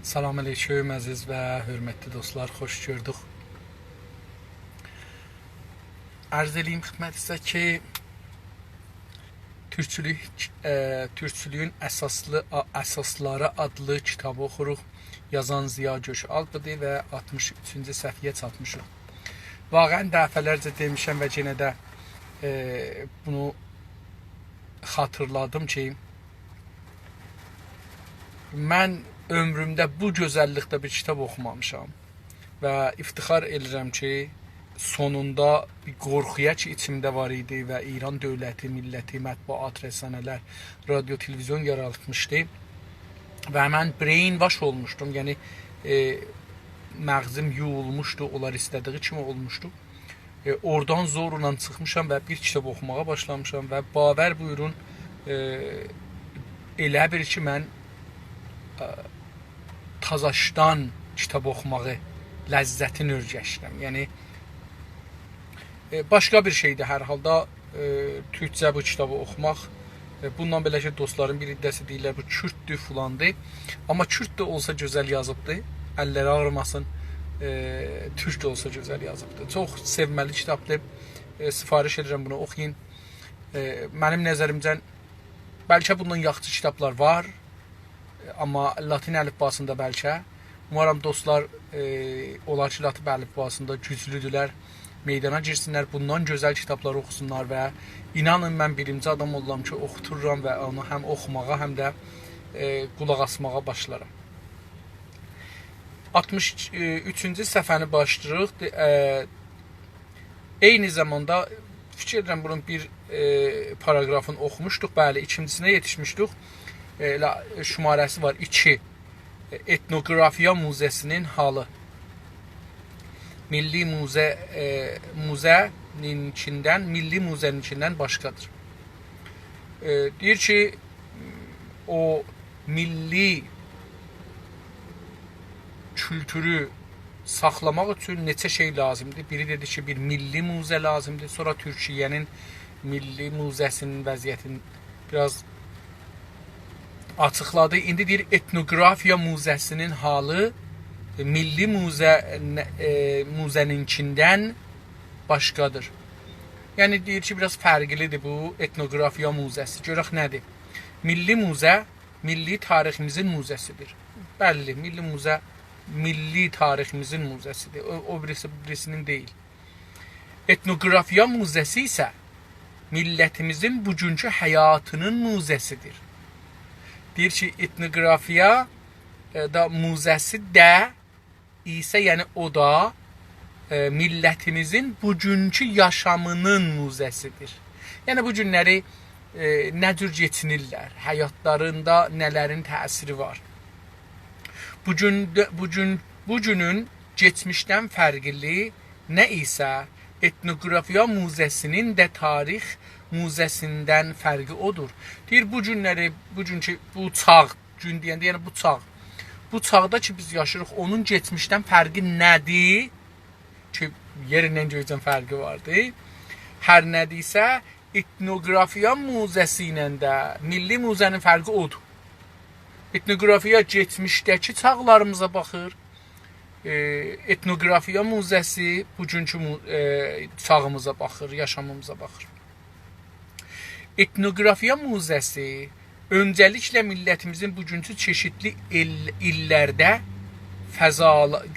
Salam aleyküm əziz və hörmətli dostlar, xoş gördük. Arz edeyim xidmətinizə ki, Türkçülüyün əsasları adlı kitabı oxuruq. Yazan Ziya Gökalpıdır və 63-cü səhifəyə çatmışıq. Vaqəən dəfələrcə demişəm və yenə də bunu xatırladım ki, mən ömrümdə bu gözəllikdə bir kitab oxumamışam və iftixar edirəm ki, sonunda bir qorxuya ki içimdə var idi və İran dövləti, milləti, mətbuat, rəsənələr, radio, televizyon yaratmışdı və mən brainwash olmuşdum, yəni məğzim yuyulmuşdu, onlar istədiyi kimi olmuşdu. Oradan zorla çıxmışam və bir kitab oxumağa başlamışam və bavər buyurun, elə bir ki, mən tazaşdan kitab oxumağı ləzzətini örgəşdirəm. Yəni başqa bir şeydir hər halda türkcə bu kitabı oxumaq. Bundan belə ki, dostların bir iddəsi deyirlər, bu kürddür, filandır. Amma kürd də olsa gözəl yazıbdır. Əlləri ağrımasın. Türk də olsa gözəl yazıbdır. Çox sevməli kitabdır. Sifariş edirəm, bunu oxuyun. Mənim nəzərimcə bəlkə bundan yaxşı kitablar var. Amma Latin əlifbasında bəlkə. Umarım dostlar olar ki, Latin əlifbasında güclüdürlər, meydana girsinlər, bundan gözəl kitablar oxusunlar və inanın mən birinci adam olam ki, oxuturam və onu həm oxumağa, həm də qulaq asmağa başlaram. 63-cü səhifəni başlayırıq. Eyni zamanda fikir edirəm bunun bir paragrafını oxumuşduq, bəli, ikincisinə yetişmişdik. Şumarəsi var 2. Etnografiya Müzəsinin halı. Milli müzənin içindən başqadır. Deyir ki, o milli kültürü saxlamaq üçün neçə şey lazımdır. Biri dedi ki, bir milli müzə lazımdır. Sonra Türkiyənin milli müzəsinin vəziyyətini biraz açıqladı. İndi deyir, etnografiya müzəsinin halı milli müzəninkindən başqadır. Yəni deyir ki, biraz fərqlidir bu etnografiya müzəsi. Görək nədir? Milli müzə, milli tariximizin müzəsidir. Bəlli, milli müzə, milli tariximizin müzəsidir. O birisinin deyil. Etnografiya müzəsi isə millətimizin bugünkü həyatının müzəsidir. Deyir ki, etnografiya da müzəsi də isə, yəni o da millətimizin bugünkü yaşamının müzəsidir. Yəni bu günləri nə cür geçinirlər, həyatlarında nələrin təsiri var. Bugünün geçmişdən fərqli nə isə etnografiya müzəsinin də tarix müzəsindən fərqi odur. Deyir, bugünkü bu çağ, gün deyəndə, yəni bu çağ. Bu çağda ki, biz yaşırıq, onun geçmişdən fərqi nədir? Ki, yerindən göycən fərqi vardır. Hər nədirsə, etnografiya müzəsi ilə də milli müzənin fərqi odur. Etnografiya geçmişdəki çağlarımıza baxır. Etnografiya müzəsi bugünkü çağımıza baxır, yaşamımıza baxır. Etnografiya müzəsi öncəliklə millətimizin bugünkü çeşitli illərdə,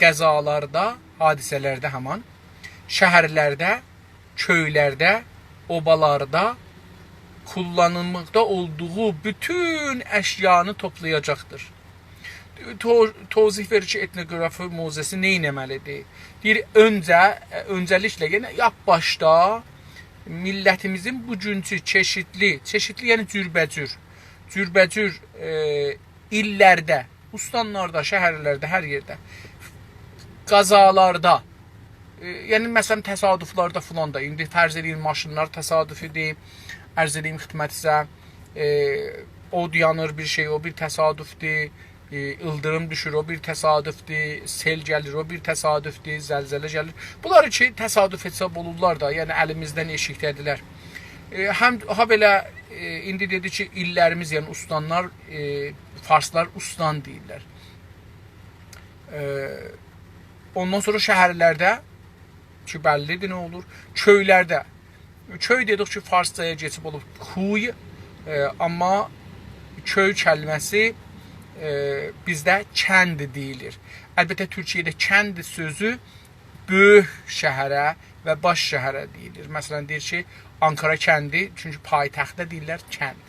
qəzalarda, hadisələrdə həman, şəhərlərdə, köylərdə, obalarda kullanılmaqda olduğu bütün əşyanı toplayacaqdır. Tozih verir ki, etnografiya müzəsi nə etməlidir? Deyir, öncəliklə, yəni başda millətimizin bugünkü çeşitli yəni cürbəcür illərdə, ustanlarda, şəhərlərdə, hər yerdə, qazalarda, yəni məsələn təsadüflarda filan da, indi fərz edin maşınlar təsadüfidir, ərz edeyim xidmətinizə, od yanır bir şey, o bir təsadüfdir, ildırım düşür, o bir təsadüfdir, sel gəlir, o bir təsadüfdir, zəlzələ gəlir. Bunları ki, təsadüf hesab olurlar da, yəni əlimizdən eşikdədirlər. Ha belə indi dedi ki, illərimiz, yəni ustanlar, farslar ustan deyirlər. Ondan sonra şəhərlərdə ki, bəllidir nə olur. Köylərdə. Köy dedik ki, farscaya geçib olub kuy. Amma köy kəlməsi bizdə kənd deyilir. Əlbəttə Türkiyədə kənd sözü böyük şəhərə və baş şəhərə deyilir. Məsələn deyir ki, Ankara kəndi, çünki paytaxtda deyirlər kənd.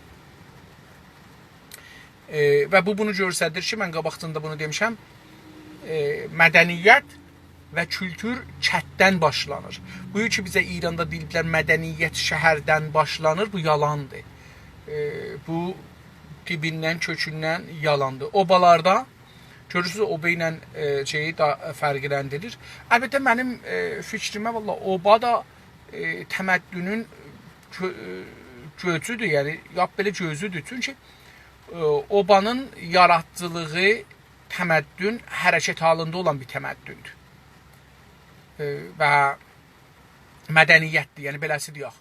Və bu bunu göstərir ki, mən qabaqcında bunu demişəm, mədəniyyət və kültür kətdən başlanır. Bu ki, bizə İranda deyiblər mədəniyyət şəhərdən başlanır, bu yalandır. Bu dibindən, kökündən yalandır. Obalarda görürsünüz, oba ilə şeyi da fərqləndirir. Əlbəttə mənim fikrimə valla oba da təməddünün gözüdür, yəni yap belə gözüdür. Çünki obanın yaradıcılığı təməddün hərəkət halında olan bir təməddündür. Və mədəniyyətdir, yəni beləsi deyək.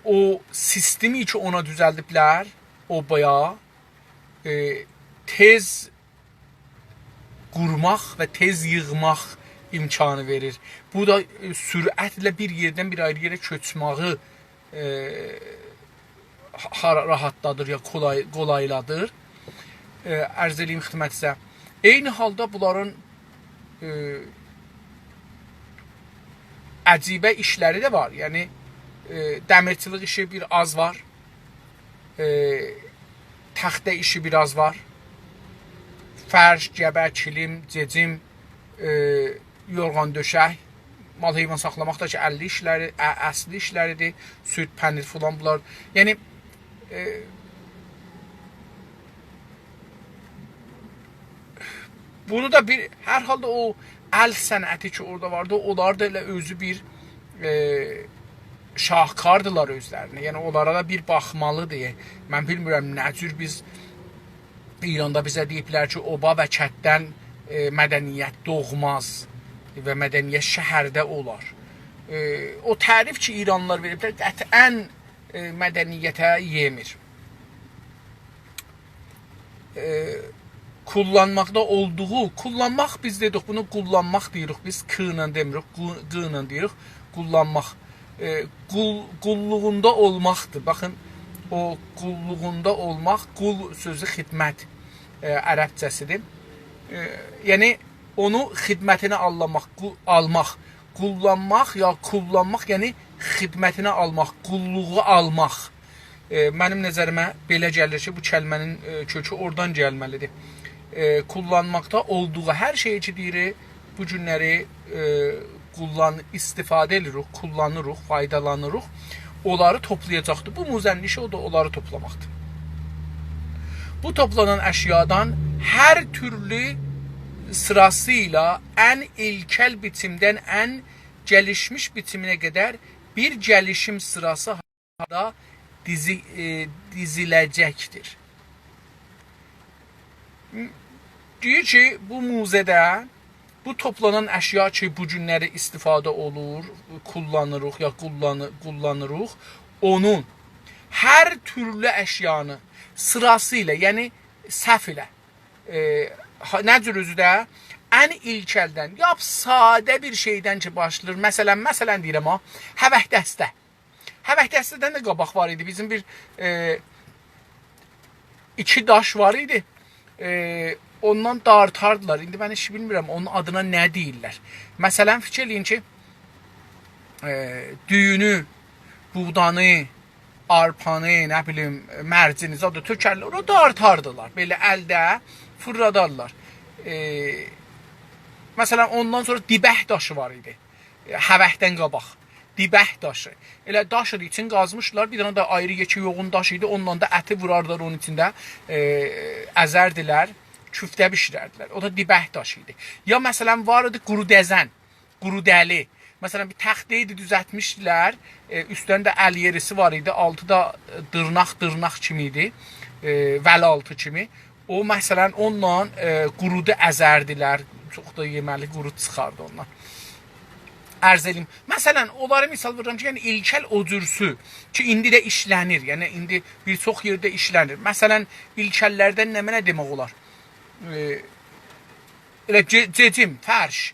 O sistemi ki ona düzəldiblər, obaya tez qurmaq və tez yığmaq imkanı verir. Bu da sürətlə bir yerdən bir ayrı yerə köçməyi rahatladır ya qolayladır. Ərz edeyim xidmətinizə. Eyni halda bunların əcibə işləri də var. Yəni dəmirçilik işi bir az var. Taxta işi biraz var. Fərş, gəbə, kilim, cecim, yorğan döşək, mal heyvan saxlamaq da ki, əsli işləridir, süd, pənir falan bunlar. Yəni bunu da bir, hər halda o əl sənəti ki orada vardı, onlar da elə özü bir şahkardılar özlərinə. Yəni onlara da bir baxmalıdır. Mən bilmirəm nə cür biz İranda bizə deyiblər ki, oba və kətdən mədəniyyət doğmaz və mədəniyyət şəhərdə olar. O tərif ki, İranlılar veriblər, qətiən mədəniyyətə yemir. Kullanmaqda olduğu, kullanmaq biz dedik, bunu kullanmaq deyirik, biz qıyla demirik, qıyla deyirik, kullanmaq. Qulluğunda olmaqdır. Baxın, o qulluğunda olmaq, qul sözü xidmət ərəbcəsidir. Yəni, onu xidmətinə almaq, qullanmaq ya kullanmaq, yəni xidmətinə almaq, qulluğu almaq. Mənim nəzərimə belə gəlir ki, bu kəlmənin kökü oradan gəlməlidir. Kullanmaqda olduğu hər şeyi ki deyirik, bu günləri istifadə edirik, kullanırıq, faydalanırıq, onları toplayacaqdır. Bu muzənin işi o da onları toplamaqdır. Bu toplanan əşyadan hər türlü sırasıyla ən ilkel biçimdən ən gəlişmiş biçiminə qədər bir gəlişim sırası halında diziləcəkdir. Deyir ki, bu muzədə bu toplanan əşya ki, bu günləri istifadə olur, kullanırıq ya kullanırıq, onun hər türlü əşyanı sırasıyla, yəni səhv ilə, nə cür özü də ən ilkəldən, yap sadə bir şeydən ki başlayır. Məsələn deyirəm ha, həvəhdəstə. Həvəhdəstədən də qabaq var idi. Bizim bir iki daş var idi. Ondan dartardılar. İndi mən heç bilmirəm onun adına nə deyirlər. Məsələn, fikir eləyin ki, düyünü, buğdanı, arpanı, nə bilim, mərcini, zadı tökərlər, onu dartardılar. Belə əldə fırladarlar. Məsələn, ondan sonra dibəh daşı var idi. Həvəhdən qabaq. Dibəh daşı. Elə daşır için qazmışlar. Bir dənə də ayrı yekə yoğun daş idi. Ondan da əti vurardılar onun içində. Əzərdilər. Küftə bişirərdilər. O da dibəh daşı idi. Ya məsələn var idi quru dəzən. Quru dəli. Məsələn bir təxtə idi düzəltmişdilər. Üstdən də əl yerisi var idi. Altı da dırnaq kimi idi. Vəli altı kimi. O məsələn onunla qurudu əzərdilər. Çox da yeməli qurud çıxardı ondan. Ərz eləyim. Məsələn, onları misal verirəm ki, yəni ilkel ocürsü ki, indi də işlənir. Yəni, indi bir çox yerdə işlənir. Məsələn, ilkəllərdən nə demək olar? elə cecim, fərş,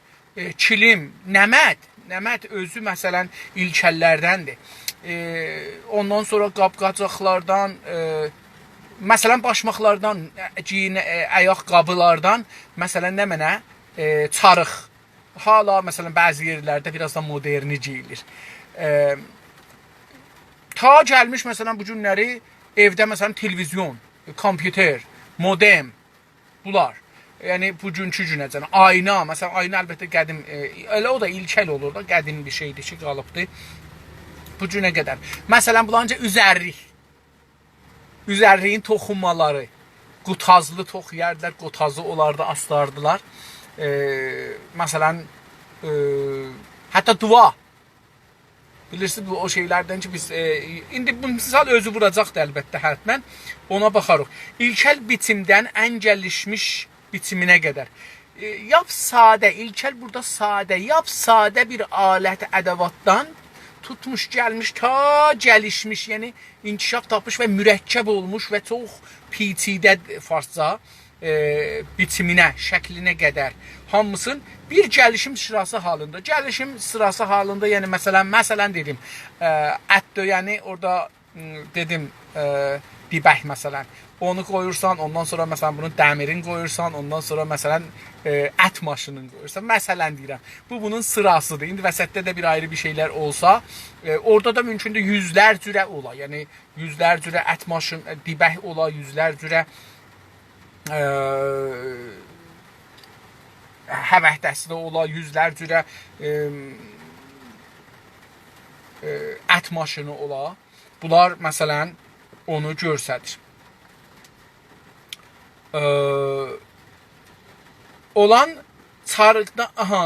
kilim, nəmət özü məsələn ilkəllərdəndir. Ondan sonra qab-qacaqlardan, məsələn başmaqlardan, ayaq qabılardan, məsələn nə mənə çarıq. Hala məsələn bəzi yerlərdə biraz da moderni geyilir. Ta gəlmiş məsələn bu günləri evdə məsələn televizyon, kompüter, modem bunlar. Yəni bugünkü günəcən ayna, məsələn ayna əlbəttə qədim, elə o da ilkel olur da, qədim bir şeydir ki, qalıbdır. Bu günə qədər. Məsələn bulanca üzərlik. Üzərliyin toxunmaları. Qutazlı toxuyardılar, qutazı onlarda astardılar. Məsələn hətta dua. Bilirsiniz bu o şeylərdən ki biz indi bu misal özü vuracaqdır əlbəttə hətmən. Ona baxarıq. İlkel biçimdən ən gəlişmiş bitiminə qədər. Yap sadə, ilkel burada sadə, yap sadə bir alət ədəvatdan tutmuş, gəlmiş, ta gəlişmiş, yəni inkişaf tapmış və mürəkkəb olmuş və çox peçidə farsca bitiminə, şəklinə qədər hamısın bir gəlişim sırası halında. Gəlişim sırası halında, yəni məsələn dedim, ət döyəni orada dedim, dibək məsələn. Onu qoyursan, ondan sonra məsələn bunun dəmirin qoyursan, ondan sonra məsələn ət maşınını qoyursan. Məsələn deyirəm. Bu bunun sırasıdır. İndi vəsətdə də bir ayrı bir şeylər olsa, orada da mümkündür yüzlər cürə ola. Yəni yüzlər cürə ət maşın, dibək ola, yüzlər cürə həvəhdəsi də ola, yüzlər cürə ət maşını ola. Bunlar məsələn onu göstərir. Olan çarıqda, aha,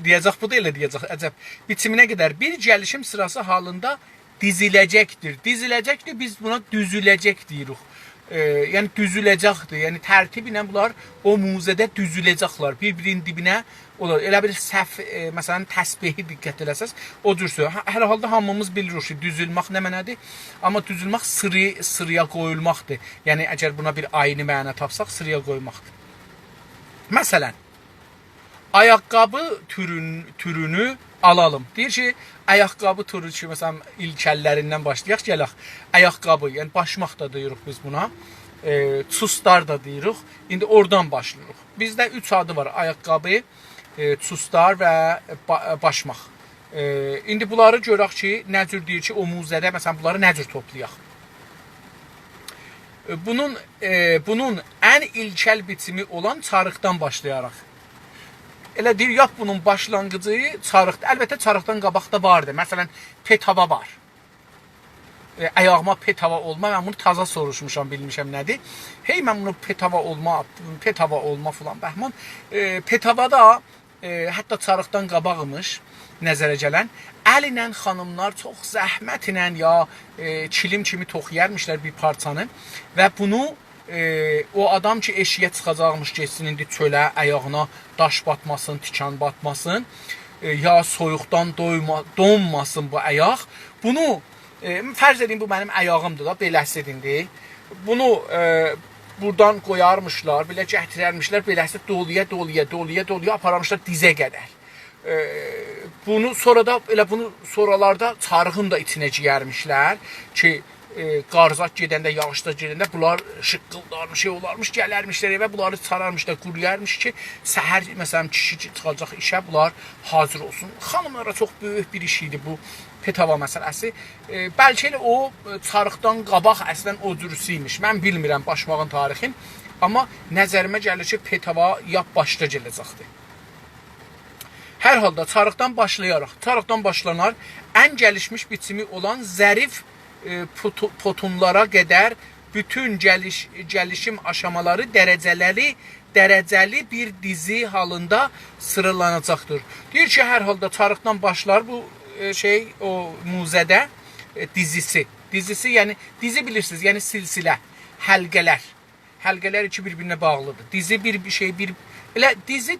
deyəcək bu da elə deyəcək, əcəb. Bitiminə qədər bir gəlişim sırası halında diziləcəkdir. Diziləcəkdir, biz buna düzüləcək deyirik. Yəni düzüləcəkdir. Yəni tərtib ilə bunlar o muzədə düzüləcəklər. Bir-birinin dibinə olur. Elə bir səhv, məsələn təsbihi diqqət eləsəz, o cür söz. Hər halda hamımız bilirik ki, düzülmək nə mənədir? Amma düzülmək sıraya qoyulmaqdır. Yəni əgər buna bir ayni məna tapsaq, sıraya qoymaqdır. Məsələn, ayaqqabı türünü alalım. Deyir ki, ayaqqabı türü ki, məsələn, ilkəllərindən başlayaq, gələk. Ayaqqabı, yəni başmaq da deyirik biz buna. Çustar da deyirik. İndi oradan başlayırıq. Bizdə 3 adı var. Ayaqqabı, çustar və başmaq. İndi bunları görək ki, nə cür deyir ki, o muzədə, məsələn, bunları nə cür toplayaq. Bunun ən ilkel biçimi olan çarıqdan başlayaraq. Elə deyir, yap bunun başlanğıcı çarıqdır. Əlbəttə çarıqdan qabaqda vardır. Məsələn, petava var. Ayağıma petava olma, mən bunu taza soruşmuşam, bilmişəm nədir. Hey, mən bunu petava olma filan bəhman. Petava da hətta çarıqdan qabaqmış, nəzərə gələn. Əl ilə xanımlar çox zəhmətlə ya kilim kimi toxuyarmışlar bir parçanı və bunu o adam ki eşiyə çıxacaqmış, geçsin indi çölə, ayağına daş batmasın, tikan batmasın, ya soyuqdan donmasın bu ayaq. Bunu fərz edin, bu mənim ayağımdır da, beləsi edindi. Bunu buradan qoyarmışlar, belə gətirərmişlər, beləsi doluya apararmışlar dizə qədər. Bunu sonra da elə bunu sonralarda çarığın da içinə giyərmişlər ki qarzaq gedəndə, yağışda gedəndə bunlar şıqqıldarmış, şey olarmış, gələrmişlər evə, bunları sararmışlar, quruyarmış ki səhər məsələn kişi çıxacaq işə, bunlar hazır olsun. Xanımlara çox böyük bir iş idi bu petava məsələsi. Bəlkə elə o çarıqdan qabaq əslən o cürüsü imiş. Mən bilmirəm başmağın tarixin, amma nəzərimə gəlir ki petava yap başda gələcəkdir. Hər halda çarıqdan başlayaraq, çarıqdan başlanar ən gəlişmiş biçimi olan zərif potunlara qədər bütün gəlişim aşamaları dərəcəli bir dizi halında sıralanacaqdır. Deyir ki, hər halda çarıqdan başlar bu o muzədə dizisi. Dizisi, yəni dizi bilirsiniz, yəni silsilə, həlqələr. Həlqələr iki bir-birinə bağlıdır. Dizi elə dizi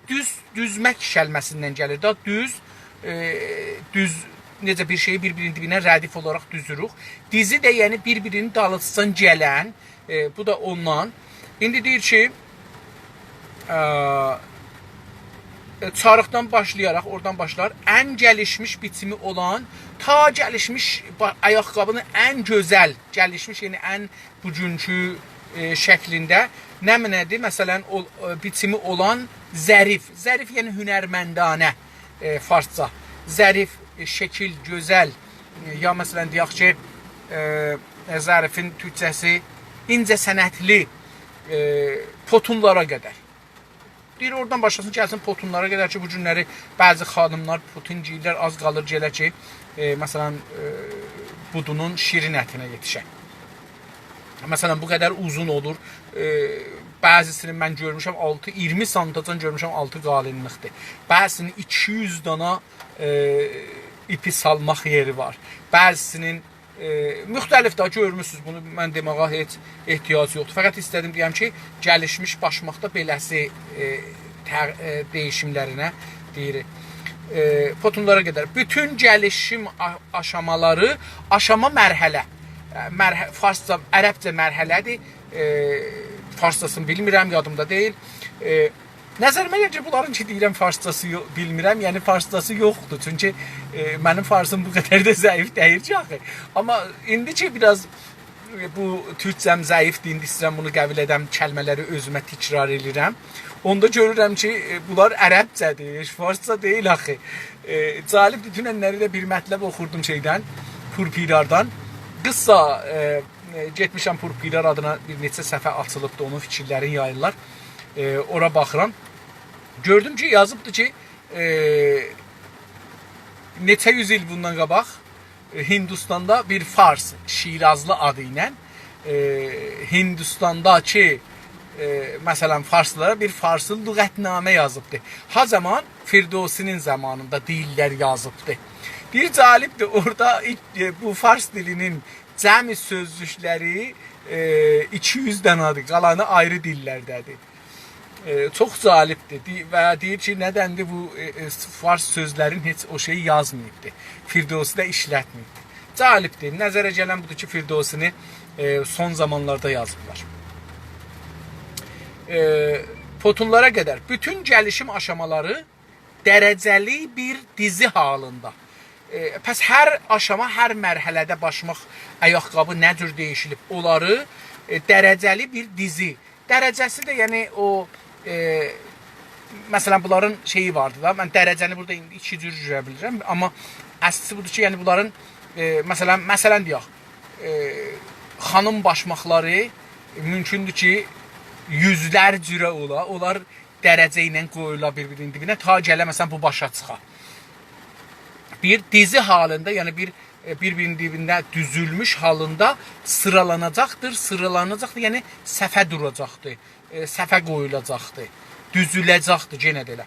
düzmək kəlməsindən gəlir da, düz necə bir şeyi bir-birinin dibinə rədif olaraq düzürük. Dizi də yəni bir-birinin dalıçsan gələn, bu da ondan. İndi deyir ki, çarıqdan başlayaraq oradan başlar. Ən gəlişmiş biçimi olan, ta gəlişmiş ayaqqabının ən gözəl, gəlişmiş yəni ən bugünkü şəklində nədir? Məsələn, o biçimi olan zərif. Zərif yəni hünərməndanə farsça. Zərif, şəkil, gözəl. Ya məsələn deyək ki, zərifin türkçəsi incə sənətli potunlara qədər. Deyir, oradan başlasın, gəlsin potunlara qədər ki, bu günləri bəzi xanımlar potun giyirlər, az qalır gələ ki, məsələn, budunun şirin ətinə yetişən. Məsələn, bu qədər uzun olur. Bəzisini mən görmüşəm 6-20 santacan görmüşəm 6 qalinlikdir. Bəzisinin 200 dana ipi salmaq yeri var. Bəzisinin müxtəlif daha görmüsünüz, bunu mən deməyə heç ehtiyac yoxdur. Fəqət istədim deyəm ki, gəlişmiş başmaqda beləsi dəyişimlərinə deyir. Potunlara qədər. Bütün gəlişim aşamaları, aşama mərhələ. Farsça, ərəbcə mərhələdir. Farsçasını bilmirəm, yadımda deyil. Nəzərimə gəlir ki, bunların ki, deyirəm, farsçası bilmirəm, yəni farsçası yoxdur. Çünki mənim farsım bu qədər də zəif deyil ki, axı. Amma indi ki, biraz bu türkcəm zəifdir, indi istəyirəm bunu qəbul edəm, kəlmələri özümə təkrar edirəm. Onda görürəm ki, bunlar ərəbcədir, farsça deyil axı. Calibdir, dünənləri də bir mətləb oxurdum şeydən, Purpirardan. Qısa getmişəm Purpirar adına bir neçə səhifə açılıbdır, onun fikirlərini yayırlar. Ora baxıram. Gördüm ki, yazıbdır ki, neçə yüz il bundan qabaq Hindistanda bir fars, Şirazlı adı ilə Hindistandakı məsələn farslılara bir farslı lüğətnamə yazıbdır. Ha zaman Firdosinin zamanında dillər yazıbdır. Bir calibdir, orada bu fars dilinin cəmi sözlükləri 200 danadır, qalanı ayrı dillərdədir. Çox calibdir və deyir ki, nədəndir bu fars sözlərin heç o şeyi yazmayıbdır. Firdos'u da işlətməyibdir. Calibdir, nəzərə gələn budur ki, Firdos'unu son zamanlarda yazıblar. Potunlara qədər bütün gəlişim aşamaları dərəcəli bir dizi halında. Pəs hər aşama, hər mərhələdə başmaq ayaqqabı nə cür değişilib, onları dərəcəli bir dizi. Dərəcəsi də yəni o, məsələn, bunların şeyi vardı da, mən dərəcəni burada iki cür görə bilirəm, amma əslisi budur ki, yəni bunların, məsələn deyək, xanım başmaqları mümkündür ki, yüzlər cürə ola, onlar dərəcə ilə qoyula bir-birinin dibinə, ta gələ məsələn bu başa çıxa. Bir dizi halında, yəni bir-birinin dibində düzülmüş halında sıralanacaqdır, yəni səfə duracaqdır, səfə qoyulacaqdır, düzüləcəkdir, yenə də elə.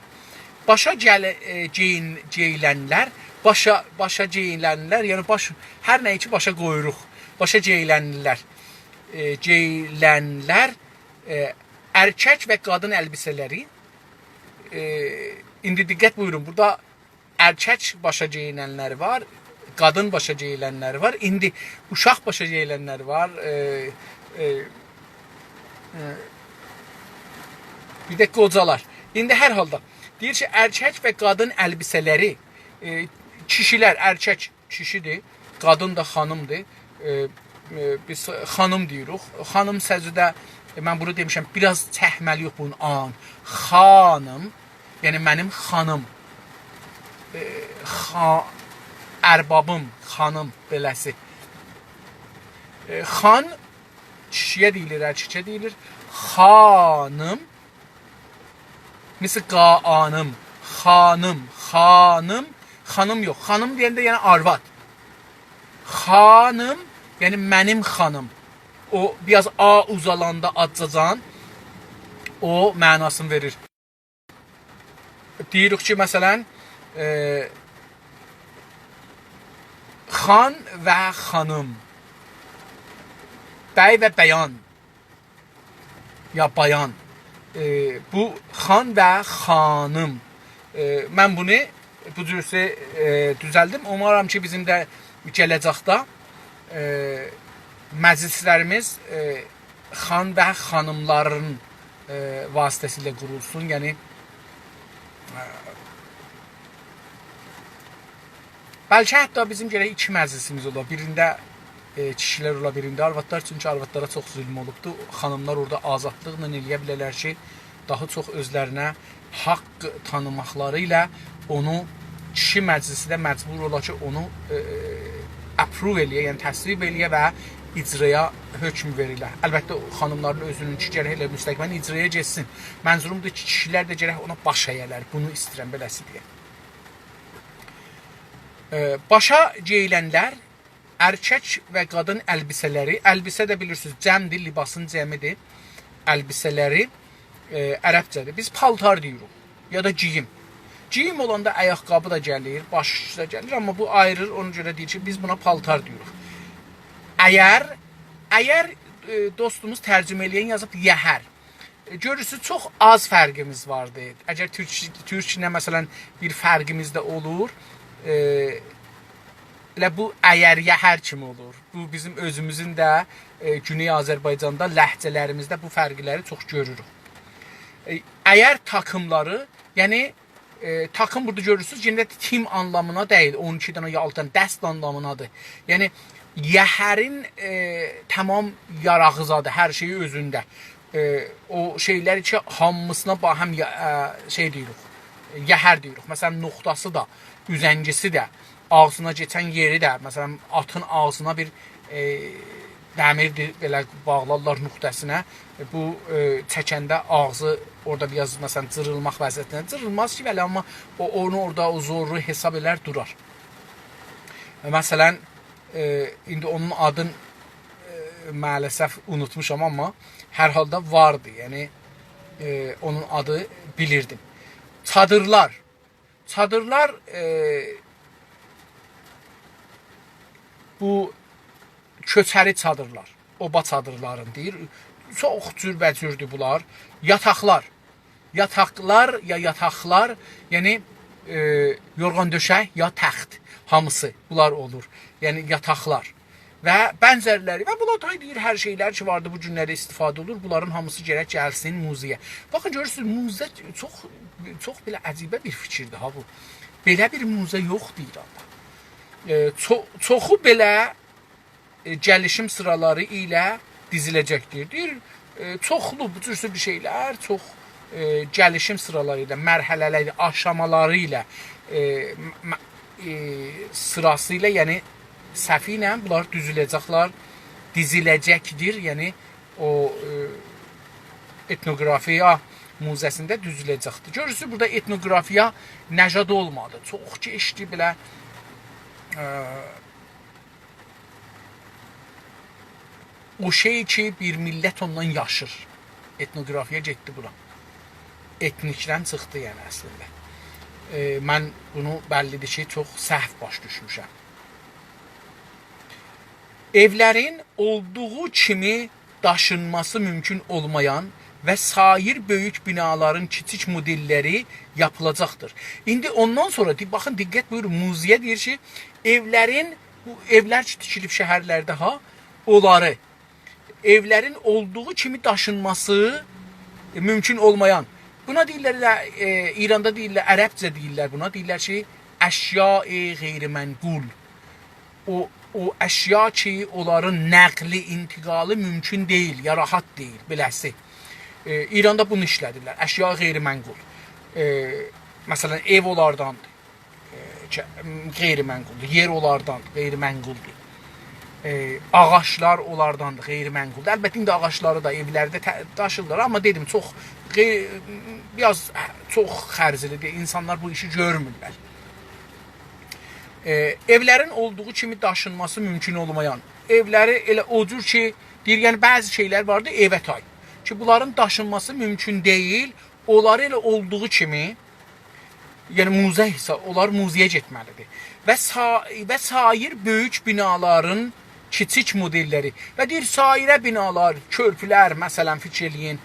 Başa geyilənlər, yəni hər nəyi ki başa qoyuruq, başa geyilənlər, erkək və qadın əlbisələri, indi diqqət buyurun, burada erkək başa geyilənləri var, qadın başa geyilənləri var, indi uşaq başa geyilənləri var, bir də qocalar. İndi hər halda deyir ki, erkək və qadın əlbisələri, kişilər, erkək kişidir, qadın da xanımdır, biz xanım deyirik. Xanım sözü də, mən bunu demişəm, biraz çəkməli yox bunun an. Xanım, yəni mənim xanım, ərbabım, xanım beləsi. Xan kişiyə deyilir, erkəkə deyilir. Xanım, misal qanım, xanım, xanım yox. Xanım deyəndə yəni arvad. Xanım, yəni mənim xanım. O biraz a uzalanda adcacan o mənasını verir. Deyirik ki, məsələn, xan və xanım, bəy və bəyan, ya bayan, bu xan və xanım. Mən bunu bu cürsə düzəldim. Umarım ki, bizim də gələcəkdə məclislərimiz xan və xanımların vasitəsilə qurulsun. Yəni, Bəlkə hətta bizim gərək 2 məclisimiz ola. Birində kişilər ola, birində arvadlar. Çünki arvadlara çox zülm olubdur. Xanımlar orada azadlıqla eləyə bilərlər ki, daha çox özlərinə haqq tanımaqları ilə onu kişi məclisi də məcbur ola ki, onu approve eləyə, yəni təsvib eləyə və icraya hökm verirlər. Əlbəttə xanımların özünün ki, gərək elə müstəqilən icraya getsin. Mənzurumdur ki, kişilər də gərək ona baş əyərlər. Bunu istəyirəm beləsi deyə. Başa geyilənlər erkək və qadın əlbisələri, əlbisə də bilirsiniz, cəmdir, libasın cəmidir. Əlbisələri ərəbcədir. Biz paltar deyirik ya da geyim. Geyim olanda ayaqqabı da gəlir, baş da gəlir, amma bu ayrır, ona görə deyir ki, biz buna paltar deyirik. Əgər dostumuz tərcümə eləyən yazıb yəhər. Görürsünüz, çox az fərqimiz vardır. Əgər türkçə məsələn bir fərqimiz də olur, elə bu əyər yəhər kimi olur. Bu bizim özümüzün də Güney Azərbaycanda ləhcələrimizdə bu fərqləri çox görürük. Əyər takımları, yəni takım burada görürsünüz, yenə də tim anlamına deyil, 12-dən ya 6-dan dəst anlamınadır. Yəni yəhərin tamam yarağızadır, hər şeyi özündə. O şeylər ki, hamısına həm şey deyirik, yəhər deyirik. Məsələn, noxtası da, üzəngisi də, ağzına keçən yeri də, məsələn, atın ağzına bir dəmirdir, belə bağlarlar nöqtəsinə. Bu çəkəndə ağzı orada biraz məsələn cırılmaq vəziyyətində cırılmaz ki, belə, amma onu orada o zorlu hesab elər durar. Məsələn, indi onun adını maalesef unutmuşam, amma hər halda vardı. Yəni onun adı bilirdim. Çadırlar. Çadırlar bu köçəri çadırlar, oba çadırların deyir. Çox cürbəcürdür bunlar. Yataqlar. Yataqlar ya yataqlar, yəni yorğan döşək ya təxt, hamısı bunlar olur. Yəni yataqlar və bənzərləri və bunlar da deyir, hər şeylər ki vardı bu günlərdə istifadə olur. Bunların hamısı gərək gəlsin muzeyə. Baxın, görürsünüz, muze çox belə əcibə bir fikirdir ha bu. Belə bir muze yoxdur İranda. Çoxu belə gəlişim sıraları ilə diziləcəkdir. Deyir, çoxlu bu cür bir şeylər, çox gəlişim sıraları ilə, mərhələləri, aşamaları ilə, sırası ilə, yəni səhvi ilə bunlar düzüləcəklər, diziləcəkdir. Yəni o etnografiya muzesində düzüləcəkdir. Görürsünüz, burada etnografiya nəcad olmadı. Çox keçdi belə o şey ki, bir millət ondan yaşır. Etnografiya getdi bura. Etnikdən çıxdı, yəni əslində. Mən bunu bəllidir ki, çox səhv baş düşmüşəm. Evlərin olduğu kimi daşınması mümkün olmayan və sair böyük binaların kiçik modelləri yapılacaqdır. İndi ondan sonra, baxın, diqqət buyurun, muzeyə deyir ki, evlərin, bu evlər tikilib şəhərlərdə onları, evlərin olduğu kimi daşınması mümkün olmayan. Buna deyirlər, İranda deyirlər, ərəbcə deyirlər buna, deyirlər ki, əşya-i qeyri-mənqul. O əşya ki, onların nəqli, intiqalı mümkün deyil, ya rahat deyil, beləsi. İranda bunu işlədirlər, əşya-i qeyri-mənqul. Məsələn, ev onlardandır, qeyri-mənquldur, yer onlardandır, qeyri-mənquldur. Ağaçlar onlardandır, qeyri-mənquldur. Əlbəttə, indi ağaçları da evlərdə daşırlar, amma dedim, biraz çox xərclidir, insanlar bu işi görmürlər. Evlərin olduğu kimi daşınması mümkün olmayan, evləri elə o cür ki, deyir, yəni bəzi şeylər vardır, evə tay. Ki, bunların daşınması mümkün deyil, onları elə olduğu kimi, yəni muze isə, onlar muzeye getməlidir. Və sair böyük binaların kiçik modelləri və deyir, sairə binalar, körpülər, məsələn, fikir eləyin,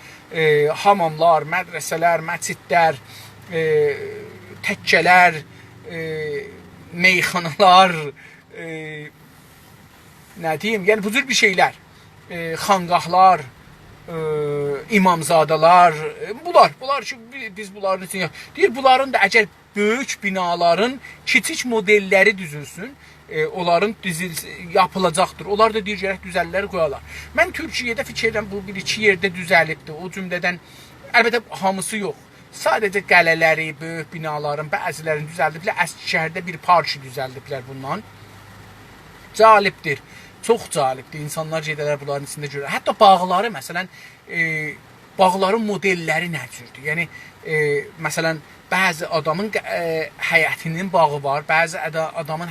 hamamlar, mədrəsələr, məscidlər, təkkələr, meyxanalar, nə deyim, yəni bu cür bir şeylər, xanqahlar, imamzadalar, bunlar ki biz bunların için deyir, bunların da əgər böyük binaların kiçik modelləri düzülsün, onların yapılacaqdır. Onlar da deyir gərək düzəllər qoyarlar. Mən Türkiyədə fikir edirəm bu 1-2 yerdə düzəlibdir. O cümlədən əlbəttə hamısı yox. Sadəcə qələləri, böyük binaların bəzilərini düzəldiblər. Əski şəhərdə bir parçı düzəldiblər bundan. Cəlibdir. Çox cəlibdir. İnsanlar gedərlər bunların içində görürlər. Hətta bağları, məsələn, bağların modelləri nə cürdür? Yəni, məsələn, bəzi adamın həyətinin bağı var, bəzi adamın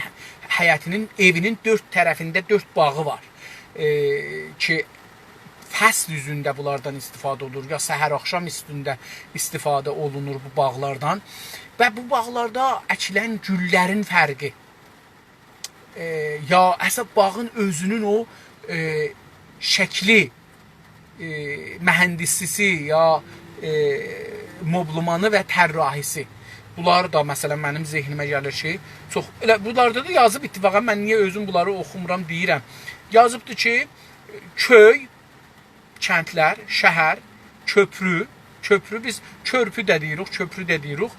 həyətinin, evinin 4 tərəfində 4 bağı var. Ki, fəsl üzündə bunlardan istifadə olur, ya səhər-axşam üstündə istifadə olunur bu bağlardan. Və bu bağlarda əkilən güllərin fərqi, ya əsas bağın özünün o şəkli, mühəndisisi, ya moblumanı və tərrahisi. Bunlar da məsələn mənim zehnimə gəlir ki, çox elə bunlarda da yazıb ittifaqən, mən niyə özüm bunları oxumuram deyirəm. Yazıbdır ki, köy, kəndlər, şəhər, köprü biz körpü də deyirik, köprü də deyirik.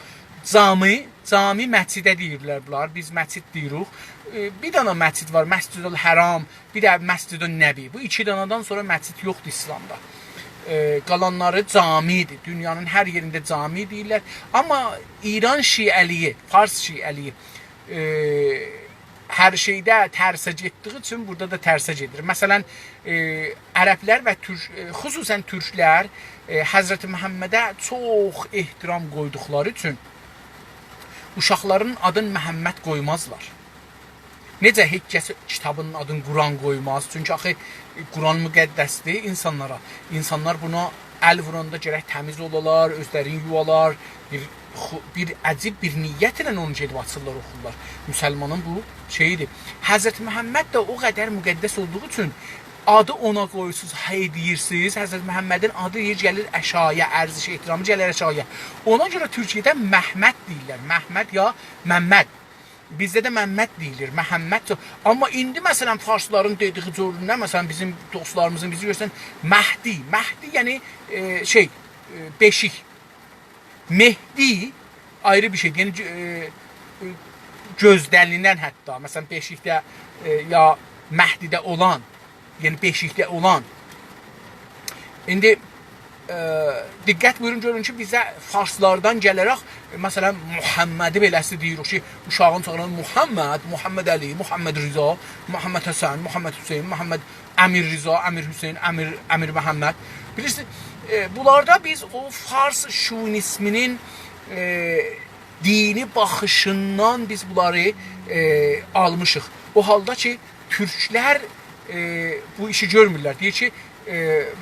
Cami məscidə deyirlər bunlar, biz məscid deyirik. Bir dana məscid var, Məscidül Həram, bir də Məscidül Nəbi. Bu 2 danadan sonra məscid yoxdur İslamda. Qalanları camidir. Dünyanın hər yerində cami deyirlər. Amma İran şiəliyi, Fars şiəliyi hər şeydə tərsə getdiyi üçün burada da tərsə gedir. Məsələn, ərəblər və xüsusən türklər Həzrəti Məhəmmədə çox ehtiram qoyduqları üçün uşaqların adını Məhəmməd qoymazlar. Necə heç kitabının adını Quran qoymaz. Çünki axı Quran müqəddəsdir insanlara. İnsanlar buna əl vuranda gərək təmiz olalar, özlərini yuvalar, bir əcib bir niyyətlə onu gedib açırlar, oxurlar. Müsəlmanın bu şeyidir. Həzrət Məhəmməd də o qədər müqəddəs olduğu üçün adı ona qoyursunuz, hey deyirsiniz. Həzrət Məhəmmədin adı gəlir əşaya, ərziş ehtiramı gəlir əşaya. Ona görə Türkiyədə Məhməd deyirlər. Məhməd ya Məmməd. Bizdə də Məmməd deyilir, Məhəmməd. Amma indi məsələn farsların dediyi cüründə, məsələn bizim dostlarımızın bizi görsən Məhdi. Məhdi yəni beşik. Mehdi ayrı bir şeydir. Yəni gözdəlindən hətta. Məsələn beşikdə ya Məhdidə olan, yəni beşikdə olan. İndi diqqət buyurun, görün ki, bizə farslardan gələrək, məsələn, Muhammədi beləsi deyirik ki, uşağın çoxlarına Muhamməd Əli, Muhamməd Rıza, Muhamməd Həsən, Muhamməd Hüseyin, Muhamməd Əmir Rıza, Əmir Hüseyin, Əmir Məhəmməd. Bilirsiniz, bunlarda biz o Fars şunisminin dini baxışından biz bunları almışıq. O halda ki, türklər bu işi görmürlər. Deyir ki,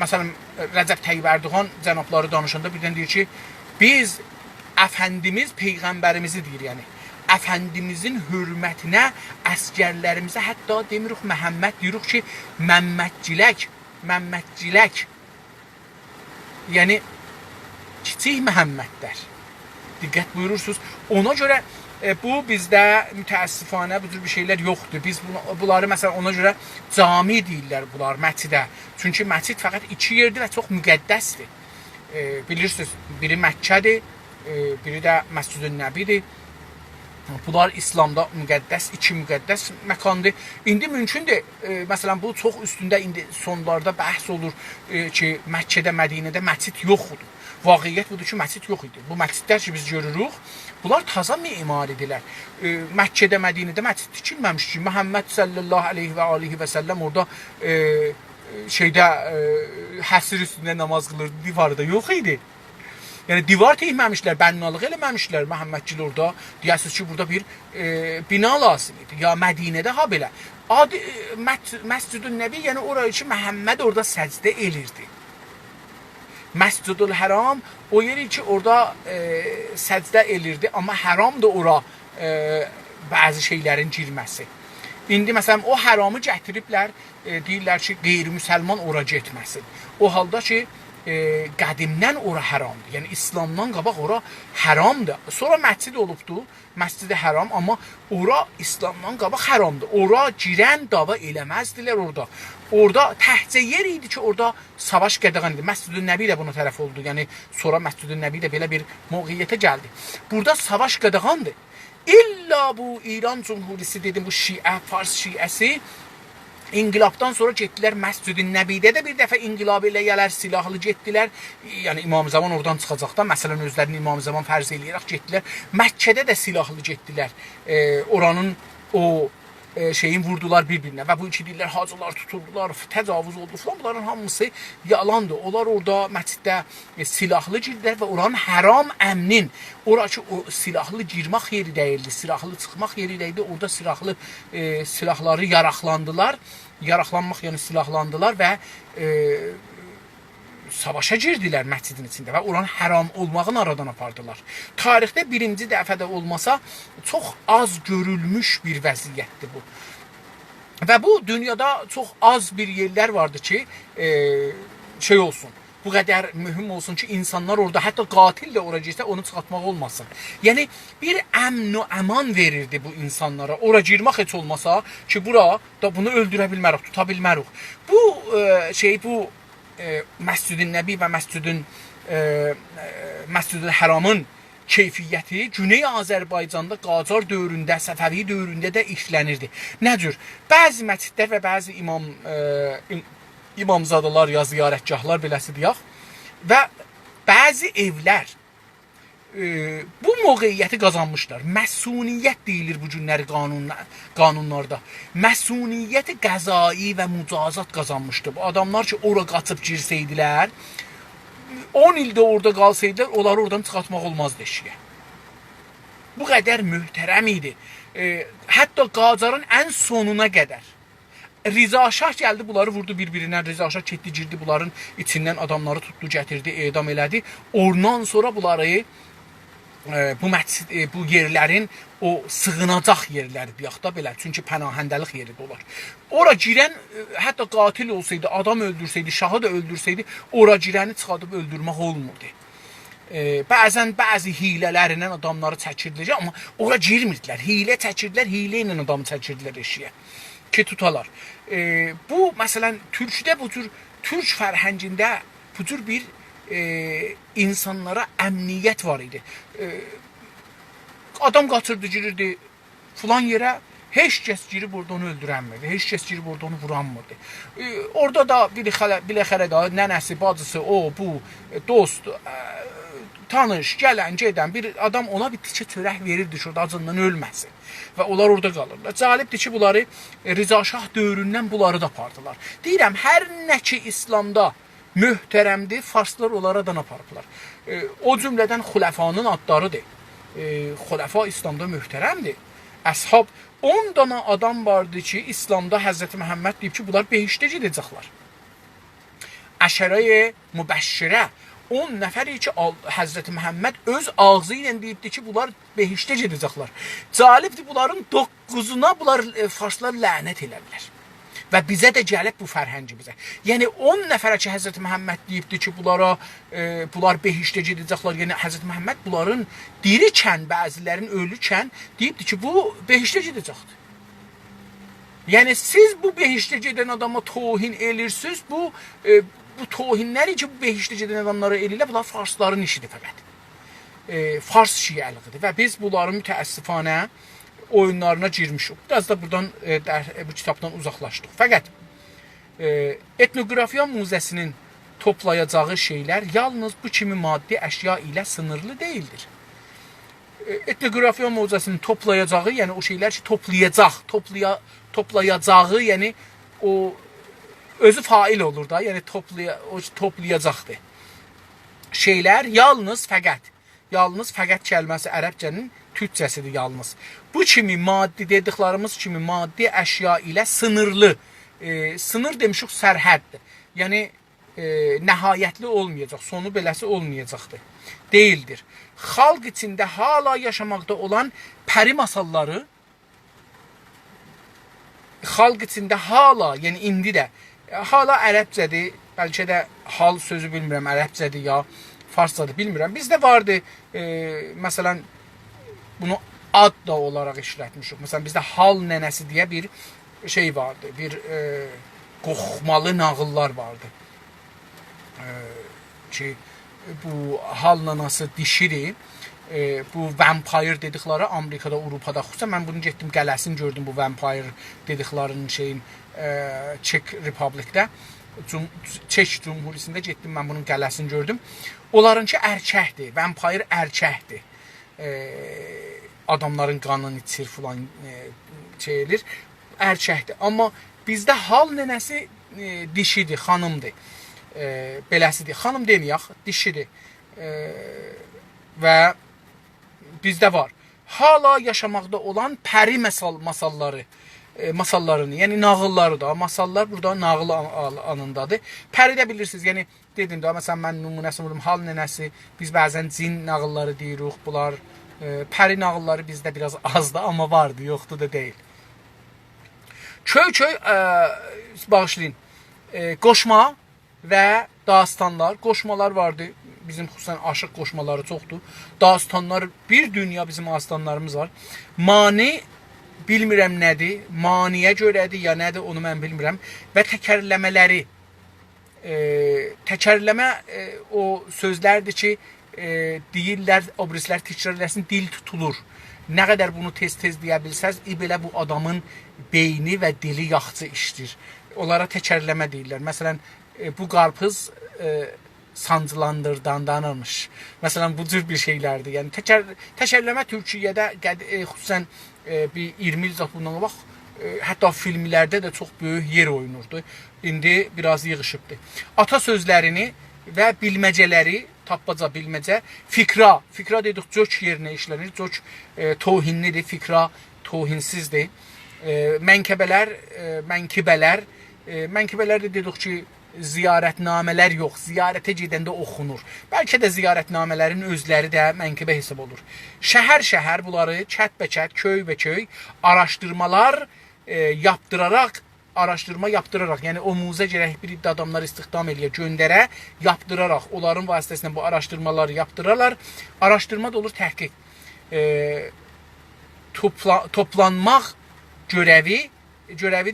məsələn, Rəcəb Tayyib Ərdoğan cənabları danışanda birdən deyir ki, biz əfəndimiz, peyğəmbərimizi deyir, yəni, əfəndimizin hörmətinə əskərlərimizə hətta demirik Məhəmməd, deyirik ki, Məmmədcilək, yəni, kiçik Məhəmmədlər. Diqqət buyurursunuz. Ona görə bu bizdə mütəəssifanə bu cür bir şeylər yoxdur. Biz bunları məsələn ona görə cami deyirlər bunlar məscidə. Çünki məscid fəqət 2 yerdir və çox müqəddəsdir. Bilirsiniz, biri Məkkədir, biri də Məscidün Nəbidir. Bunlar İslamda müqəddəs, 2 müqəddəs məkandır. İndi mümkündür, məsələn bu çox üstündə indi sonlarda bəhs olur ki, Məkkədə, Mədinədə məscid yoxdur. Vaqiyyət budur ki, məscid yox idi. Bu məscidlər ki, biz görürük, bunlar taza memaridirlər. Məkkədə, Mədinədə məscid tikilməmiş ki, Məhəmməd sallallahu aleyhi və alihi və səlləm orada həsir üstündə namaz qılırdı, divarda yox idi. Yəni, divar teyməmişlər, bənnalıq eləməmişlər Məhəmmədcil orada. Deyəsiniz ki, burada bir bina lazım idi. Ya Mədinədə ha belə. Məscidün Nəbi, yəni oraya ki, Məhəmməd orada səcdə elirdi. Məscidül Həram o yeri ki, orada səcdə elirdi, amma həram da ora bəzi şeylərin girməsi. İndi məsələn, o həramı gətiriblər, deyirlər ki, qeyri-müsəlman ora getməsin. O halda ki, qədimdən ora həramdır. Yəni, İslamdan qabaq ora həramdır. Sonra məscid olubdur, Məscid-i Həram, amma ora İslamdan qabaq həramdır. Ora girən dava eləməzdilər orada. orada təhcə yer idi ki, orada savaş qədağan idi. Məscid-i Nəbi də buna tərəf oldu. Yəni sonra Məscid-i Nəbi də belə bir mövqeyiyyətə gəldi. Burada savaş qədağandır. İlla bu İran Cumhurisi dedim, bu Şiə, Fars Şiəsi İnqilabdan sonra getdilər Məscid-i Nəbidə də bir dəfə inqilab eləyələr, silahlı getdilər. Yəni İmam Zaman oradan çıxacaq da, məsələn özlərini İmam Zaman fərz eləyərək getdilər. Məkkədə də silahlı getdilər. Oranın o şeyin vurdular bir-birinə və bu iki deyirlər hacılar tutuldular, təcavüz oldu falan. Bunların hamısı yalandır. Onlar orada məsciddə silahlı girdilər və oranın haram əmnin, orası o silahlı girmək yeri deyildi, silahlı çıxmaq yeri deyildi. Orada silahları yaraqlandılar. Yaraqlanmaq yəni silahlandılar və savaşa girdilər məscidin içində və oranın haram olmağını aradan apardılar. Tarixdə birinci dəfədə olmasa çox az görülmüş bir vəziyyətdir bu. Və bu dünyada çox az bir yerlər vardı ki, şey olsun, bu qədər mühüm olsun ki, insanlar orada, hətta qatil də ora girsə onu çıxartmaq olmasın. Yəni bir əmn və əman verirdi bu insanlara. Ora girmək heç olmasa ki, bura da bunu öldürə bilmərik, tuta bilmərik. Bu bu Məscid-i Nəbi və Məscid-i Həramın keyfiyyəti Güney Azərbaycanda Qacar dövründə, Səfəvi dövründə də işlənirdi. Nə cür? Bəzi məscidlər və bəzi imamzadalar ya ziyarətgahlar beləsi deyək və bəzi evlər bu mövqeyiyyəti qazanmışlar. Məsuniyyət deyilir bu günləri qanunlarda. Məsuniyyəti qəzai və mücazat qazanmışdı. Bu adamlar ki, ora qaçıb girsəydilər, 10 ildə orada qalsaydılar, onları oradan çıxartmaq olmazdı eşiyə. Bu qədər möhtərəm idi. Hətta Qacarın ən sonuna qədər. Riza Şah gəldi, bunları vurdu bir-birinə. Riza Şah getdi, girdi bunların içindən adamları tutdu, gətirdi, edam elədi. Ondan sonra bunları bu yerlərin o sığınacaq yerləri deyək da belə. Çünki pənahəndəlik yeridir onlar. Ora girən, hətta qatil olsaydı, adam öldürsəydi, şahı da öldürsəydi, ora girəni çıxadıb öldürmək olmurdu. Bəzən bəzi hilələrlə adamları çəkirdilər, amma ora girmirdilər. Hilə çəkirdilər, hilə ilə adamı çəkirdilər eşiyə ki, tutalar. Bu, məsələn, Türkdə bu cür, Türk fərhəngində bu cür bir insanlara əmniyyət var idi. Adam qaçırdı, girirdi filan yerə, heç kəs girib orada onu öldürənmirdi, heç kəs girib orada onu vuranmırdı. Orada da biləxərə da nənəsi, bacısı, o, bu, dost, tanış, gələn, gedən bir adam ona bir tikə çörək verirdi şurada acından ölməsin. Və onlar orada qalırlar. Cəlibdir ki, bunları Riza Şah dövründən bunları da apardılar. Deyirəm, hər nə ki İslamda möhtərəmdir, farslar onlardan aparıblar. O cümlədən xüləfanın adlarıdır. Xüləfa İslamda möhtərəmdir. Əshab 10 dana adam vardı ki, İslamda Həzrəti Məhəmməd deyib ki, bunlar behiştə gedəcəklər. Əşərə-i mübəşşirə 10 nəfəri ki, Həzrəti Məhəmməd öz ağzı ilə deyibdi ki, bunlar behiştə gedəcəklər. Cəlibdir, bunların 9-una bunlar farslar lənət elədirlər. Və bizə də gəlib bu fərhəngi bizə. Yəni 10 nəfərə ki, Həzrəti Məhəmməd deyibdi ki, bunlar behiştə gedəcəklər. Yəni Həzrəti Məhəmməd bunların dirikən, bəzilərin ölükən deyibdi ki, bu behiştə gedəcəkdir. Yəni siz bu behiştə gedən adama tohin edirsiniz, bu tohinləri ki, bu behiştə gedən adamlara eləyirlər, bunlar farsların işidir fəqət. Fars şiəliğidir və biz bunların mütəəssifanə oyunlarına girmişik. Biraz da buradan bu kitabdan uzaqlaşdıq. Fəqət etnografiya muzesinin toplayacağı şeylər yalnız bu kimi maddi əşya ilə sınırlı deyildir. Etnografiya muzesinin toplayacağı, yəni o şeylər ki, toplayacağı, yəni o özü fail olur da, yəni toplayacaqdır. Şeylər yalnız fəqət kəlməsi ərəbcənin türkçəsidir yalnız. Bu kimi maddi dediklərimiz kimi maddi əşya ilə sınırlı. Sınır demişik sərhəddir. Yəni nəhayətli olmayacaq, sonu beləsi olmayacaqdır. Deyildir. Xalq içində hala yaşamaqda olan pəri masalları, xalq içində hala, yəni indi də, hala ərəbcədir, bəlkə də hal sözü bilmirəm, ərəbcədir ya farscadır, bilmirəm. Bizdə vardı, məsələn, bunu ad da olaraq işlətmişik. Məsələn, bizdə hal nənəsi deyə bir şey vardı, bir qoxmalı nağıllar vardı. Ki bu hal nanası dişidir. Bu vampire dedikləri Amerikada, Avropada, xüsusən mən bunu getdim qələsini gördüm bu vampire dediklərinin şeyin Czech Republicdə, Çek Cumhuriyətində getdim mən bunun qələsini gördüm. Onlarınki erkəkdir, vampire erkəkdir. Adamların qanını içir filan şey edir, erkəkdir. Amma bizdə hal nənəsi dişidir, xanımdır. Beləsidir. Xanım deməyək, dişidir. Və bizdə var. Hala yaşamaqda olan pəri masallarını, yəni nağılları da, masallar burada nağıl anındadır. Pəri də bilirsiniz, yəni dedim də, məsələn mən nümunəsi vurdum, hal nənəsi, biz bəzən cin nağılları deyirik, bunlar pəri nağılları bizdə biraz azdır, amma vardı, yoxdur da deyil. Köy bağışlayın, qoşma və dastanlar, qoşmalar vardı. Bizim xüsusən aşıq qoşmaları çoxdur. Dastanlar, bir dünya bizim dastanlarımız var. Mani bilmirəm nədir, maniyə görədir ya nədir onu mən bilmirəm. Və təkərləmələri, təkərləmə o sözlərdir ki, deyirlər, obrislər təkrarləsin, dil tutulur. Nə qədər bunu tez-tez deyə bilsəz, belə bu adamın beyni və dili yaxçı işdir. Onlara təkərləmə deyirlər. Məsələn, bu qarpız sancılandırdan danılmış. Məsələn, bu cür bir şeylərdir. Yəni, təkərləmə Türkiyədə xüsusən bir 20 il bundan bax, hətta filmlərdə də çox böyük yer oyunurdu. İndi biraz yığışıbdır. Ata sözlərini və bilməcələri, tapbaca bilməcə, fikra dedik, cök yerinə işlənir. Cök tohinlidir, fikra tohinsizdir. Mənkibələr də dedik ki, ziyarətnamələr yox, ziyarətə gedəndə oxunur. Bəlkə də ziyarətnamələrin özləri də mənkibə hesab olur. Şəhər bunları kət-bəkət, köy-köy araşdırmalar yaptıraraq, yəni o muzə gərək bir iddə adamlar istihdam eləyə, göndərə, yaptıraraq, onların vasitəsilə bu araşdırmaları yaptırarlar. Araşdırma da olur təhqiq. Toplanmaq görəvi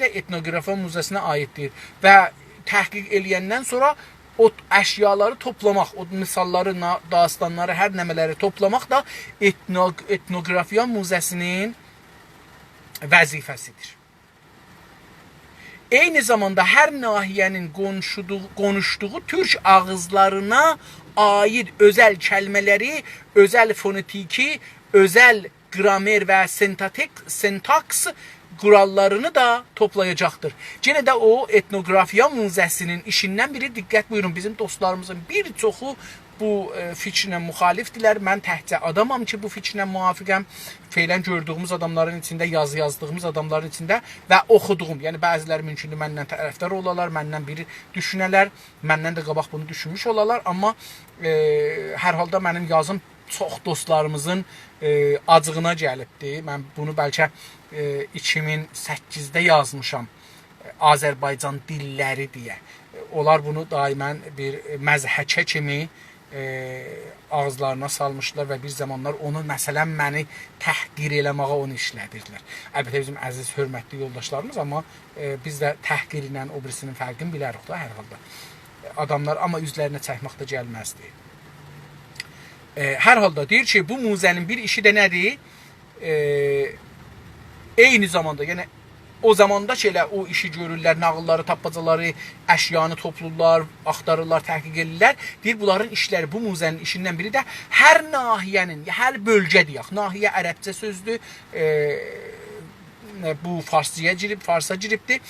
də etnografiya muzəsinə aiddir və təhqiq eləyəndən sonra o əşyaları toplamaq, o misalları, dastanları, hər nəmələri toplamaq da etnografiya muzəsinin vəzifəsidir. Eyni zamanda hər nahiyənin konuşduğu türk ağızlarına aid özəl kəlmələri, özəl fonetiki, özəl gramer və sentaks kurallarını da toplayacaqdır. Yenə də o etnografiya muzəsinin işindən biri, diqqət buyurun, bizim dostlarımızın bir çoxu bu fikrinə müxalifdirlər. Mən təhcə adamam ki, bu fikrinə müvafiqəm. Feylən gördüyümüz adamların içində, yazı yazdığımız adamların içində və oxuduğum, yəni bəziləri mümkündür məndən tərəfdar olalar, məndən biri düşünələr, məndən də qabaq bunu düşünmüş olalar, amma hər halda mənim yazım çox dostlarımızın acığına gəlibdir. Mən bunu bəlkə 2008-də yazmışam, Azərbaycan dilləri deyə. Onlar bunu daimən bir məzhəkə kimi ağızlarına salmışlar və bir zamanlar onu, məsələn, məni təhqir eləməyə onu işlədirdilər. Əlbəttə bizim əziz, hörmətli yoldaşlarımız, amma biz də təhqir ilə o birisinin fərqini bilərik da hər halda. Adamlar amma üzlərinə çəkmək də gəlməzdi. Hər halda deyir ki, bu muzənin bir işi də nədir? Eyni zamanda, yəni o zamanda şeylə o işi görürlər, nağılları, tapbacaları, əşyanı toplurlar, axtarırlar, təhqiq edirlər. Deyir, bunların işləri, bu muzənin işindən biri də hər nahiyənin, hər bölgə deyək, nahiyə ərəbcə sözdür, bu farsiyə girib, farsa giribdir.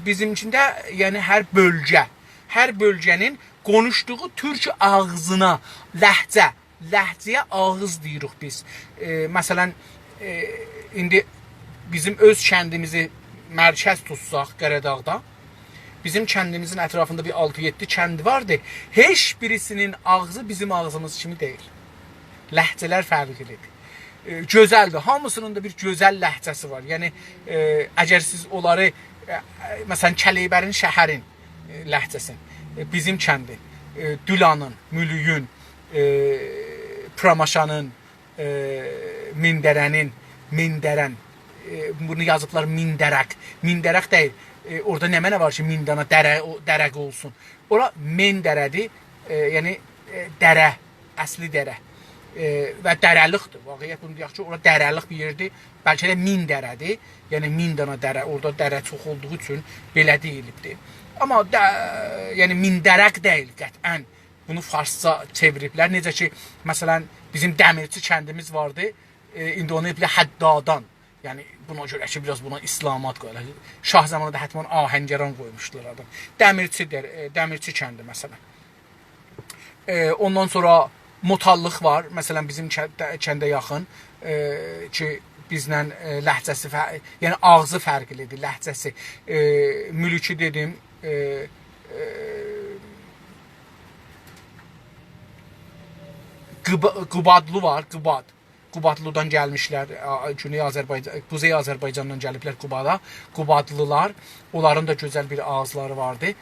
Bizimkində, yəni hər bölgənin konuşduğu türk ağzına, ləhcəyə ağız deyirik biz. Məsələn, indi bizim öz kəndimizi mərkəz tutsaq Qəradağda, bizim kəndimizin ətrafında bir 6-7 kənd vardı. Heç birisinin ağzı bizim ağzımız kimi deyil. Ləhcələr fərqlidir. Gözəldir. Hamısının da bir gözəl ləhcəsi var. Yəni, əgər siz onları, məsələn, Kəleybərin şəhərin ləhcəsin, bizim kəndi, Dülanın, Mülüyün, Pramaşanın, Mindərənin, Mindərən, bunu yazıblar Mindərək. Mindərək deyil. orada nə mənə var ki, 1000 dana dərə olsun. Ora men dərədir. Yəni dərə, əsli dərə. Və dərəlikdir. Vaqiət bunu deyək ki, ora dərəlik bir yerdir. Bəlkə də 1000 dərədir. Yəni 1000 dana dərə, orada dərə çox olduğu üçün belə deyilibdir. Amma yəni 1000 dərək deyil qətən. Bunu farsça çeviriblər. Necə ki, məsələn, bizim Dəmirçi kəndimiz vardı. İndi onu bilə Həddadan. Yəni buna görə ki, biraz buna İslamat qoyurlar. Şah zamanında həttəmən Ahəngəran qoymuşdular adam. Dəmirçi kəndi məsələn. Ondan sonra Motallıq var. Məsələn, bizim kəndə yaxın ki, bizlə ləhcəsi, yəni ağzı fərqlidir, ləhcəsi. Mülki dedim, Qubadlı var, Qubad. Qubadlıdan gəlmişlər, Quzey Azərbaycandan gəliblər Qubada. Qubadlılar, onların da gözəl bir ağızları vardı.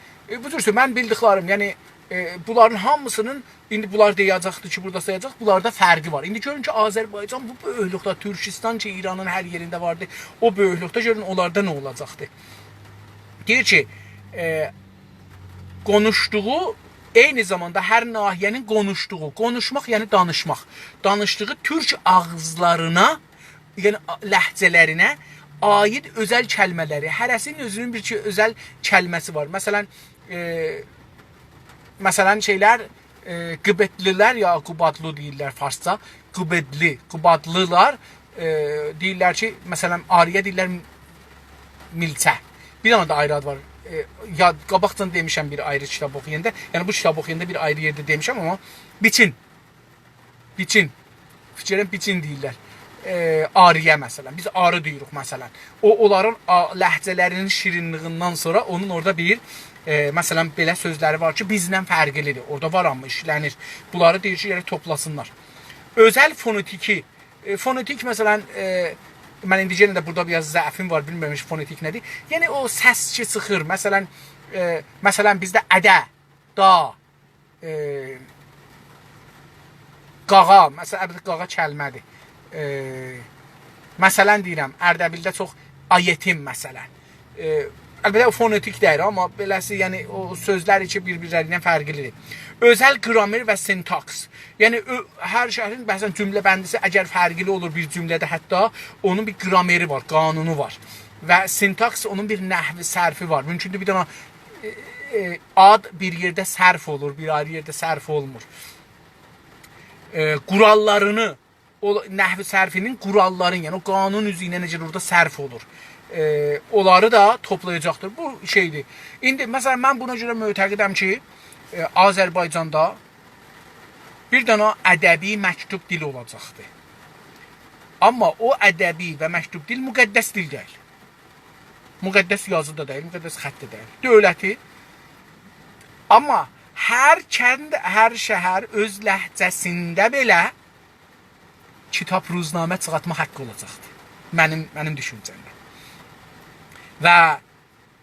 Bu cür mən bildiklərim, yəni bunların hamısının, indi bunlar deyəcəkdir ki, burada sayacaq, bunlarda fərqi var. İndi görün ki, Azərbaycan bu böyüklükdə, Türkistan ki, İranın hər yerində vardı, o böyüklükdə görün, onlarda nə olacaqdır? Deyir ki, konuşduğu, eyni zamanda hər nahiyənin konuşduğu, konuşmaq yəni danışmaq, danışdığı türk ağızlarına, yəni ləhcələrinə aid özəl kəlmələri, hərəsinin özünün bir özəl kəlməsi var. Məsələn şeylər, Qıbedlilər ya Qubadlı deyirlər farsça, Qubadlılar deyirlər ki, məsələn, Ariyə deyirlər milçə. Bir dana da ayrı ad var. Ya qabaqdan demişəm bir ayrı kitab oxuyanda, yəni bu kitab oxuyanda bir ayrı yerdə demişəm, amma biçin, fikirəm biçin deyirlər. Ariyə məsələn, biz arı deyirik məsələn. Onların ləhcələrinin şirinliğindən sonra onun orada bir məsələn belə sözləri var ki, bizlə fərqlidir. Orada var amma işlənir. Bunları deyir ki, toplasınlar. Özəl fonetiki. Fonetik məsələn mən indi yenə də burada biraz zəfim var, bilməmiş fonetik nədir. Yəni o səs ki çıxır. Məsələn bizdə ədə, da, qağa, məsələn qağa kəlmədir. Məsələn deyirəm, Ərdəbildə çox ayetim məsələn. Əlbəttə o fonetik deyir, amma beləsi, yəni o sözlər ki bir-birlərindən fərqlidir. Özəl qramer və sintaks. Yəni hər şəhrin bəzən cümlə bəndisi əgər fərqli olur bir cümlədə, hətta onun bir qrameri var, qanunu var. Və sintaks onun bir nəhvi sərfi var. Mümkündür bir dana ad bir yerdə sərf olur, bir ayrı yerdə sərf olmur. Qurallarını, o nəhvi sərfinin quralların, yəni o qanun üzü ilə necə orada sərf olur. Onları da toplayacaqdır. Bu şeydir. İndi məsələn mən buna görə mötəqidəm ki, Azərbaycanda bir dana ədəbi məktub dil olacaqdır. Amma o ədəbi və məktub dil müqəddəs dil deyil. Müqəddəs yazı da deyil, müqəddəs xətt də deyil. Dövləti. Amma hər kənd, hər şəhər öz ləhcəsində belə kitab, ruznamə çıxartma haqqı olacaqdır. Mənim düşüncəmdə. Və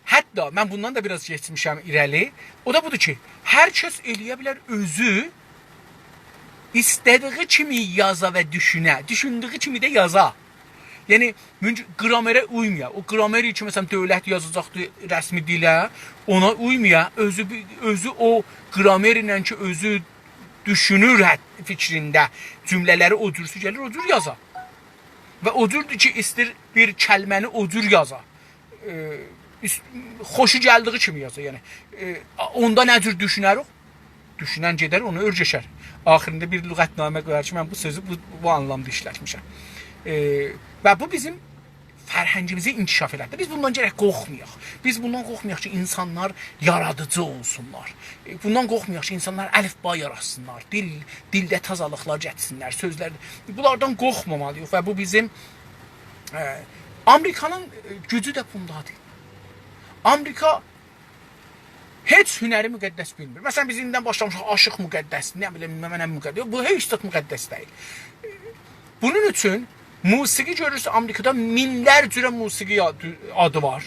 hətta mən bundan da biraz geçmişəm irəli. O da budur ki, hər kəs eləyə bilər özü istədiyi kimi yaza və düşünə, düşündüyü kimi də yaza. Yəni qramerə uymaya. O qrameri ki məsələn dövlət yazacaqdır rəsmi dilə, ona uymaya, özü o qramer ilə ki özü düşünür fikrində, cümlələri o cür gəlir, o cür yaza. Və o cürdür ki, istir bir kəlməni o cür yaza. Xoşu gəldiyi kimi yazır. Yəni onda nə cür düşünərik? Düşünən gedər, onu örgəşər. Axırında bir lüğətnamə qoyar ki, mən bu sözü bu anlamda işlətmişəm. Və bu bizim fərhəngimizi inkişaf elətdir. Biz bundan gərək qorxmayaq. Biz bundan qorxmayaq ki, insanlar yaradıcı olsunlar. Bundan qorxmayaq ki, insanlar əlifba yaratsınlar. Dildə tazalıqlar gətirsinlər, sözlər. Bunlardan qorxmamalıyıq və bu bizim Amerikanın gücü də bundadır. Amerika heç hünəri müqəddəs bilmir. Məsələn, biz indidən başlamışıq, aşıq müqəddəs, nə bilim, mənə müqəddəs. Bu heç də müqəddəs deyil. Bunun üçün musiqi görürsə, Amerikada minlər cürə musiqi adı var.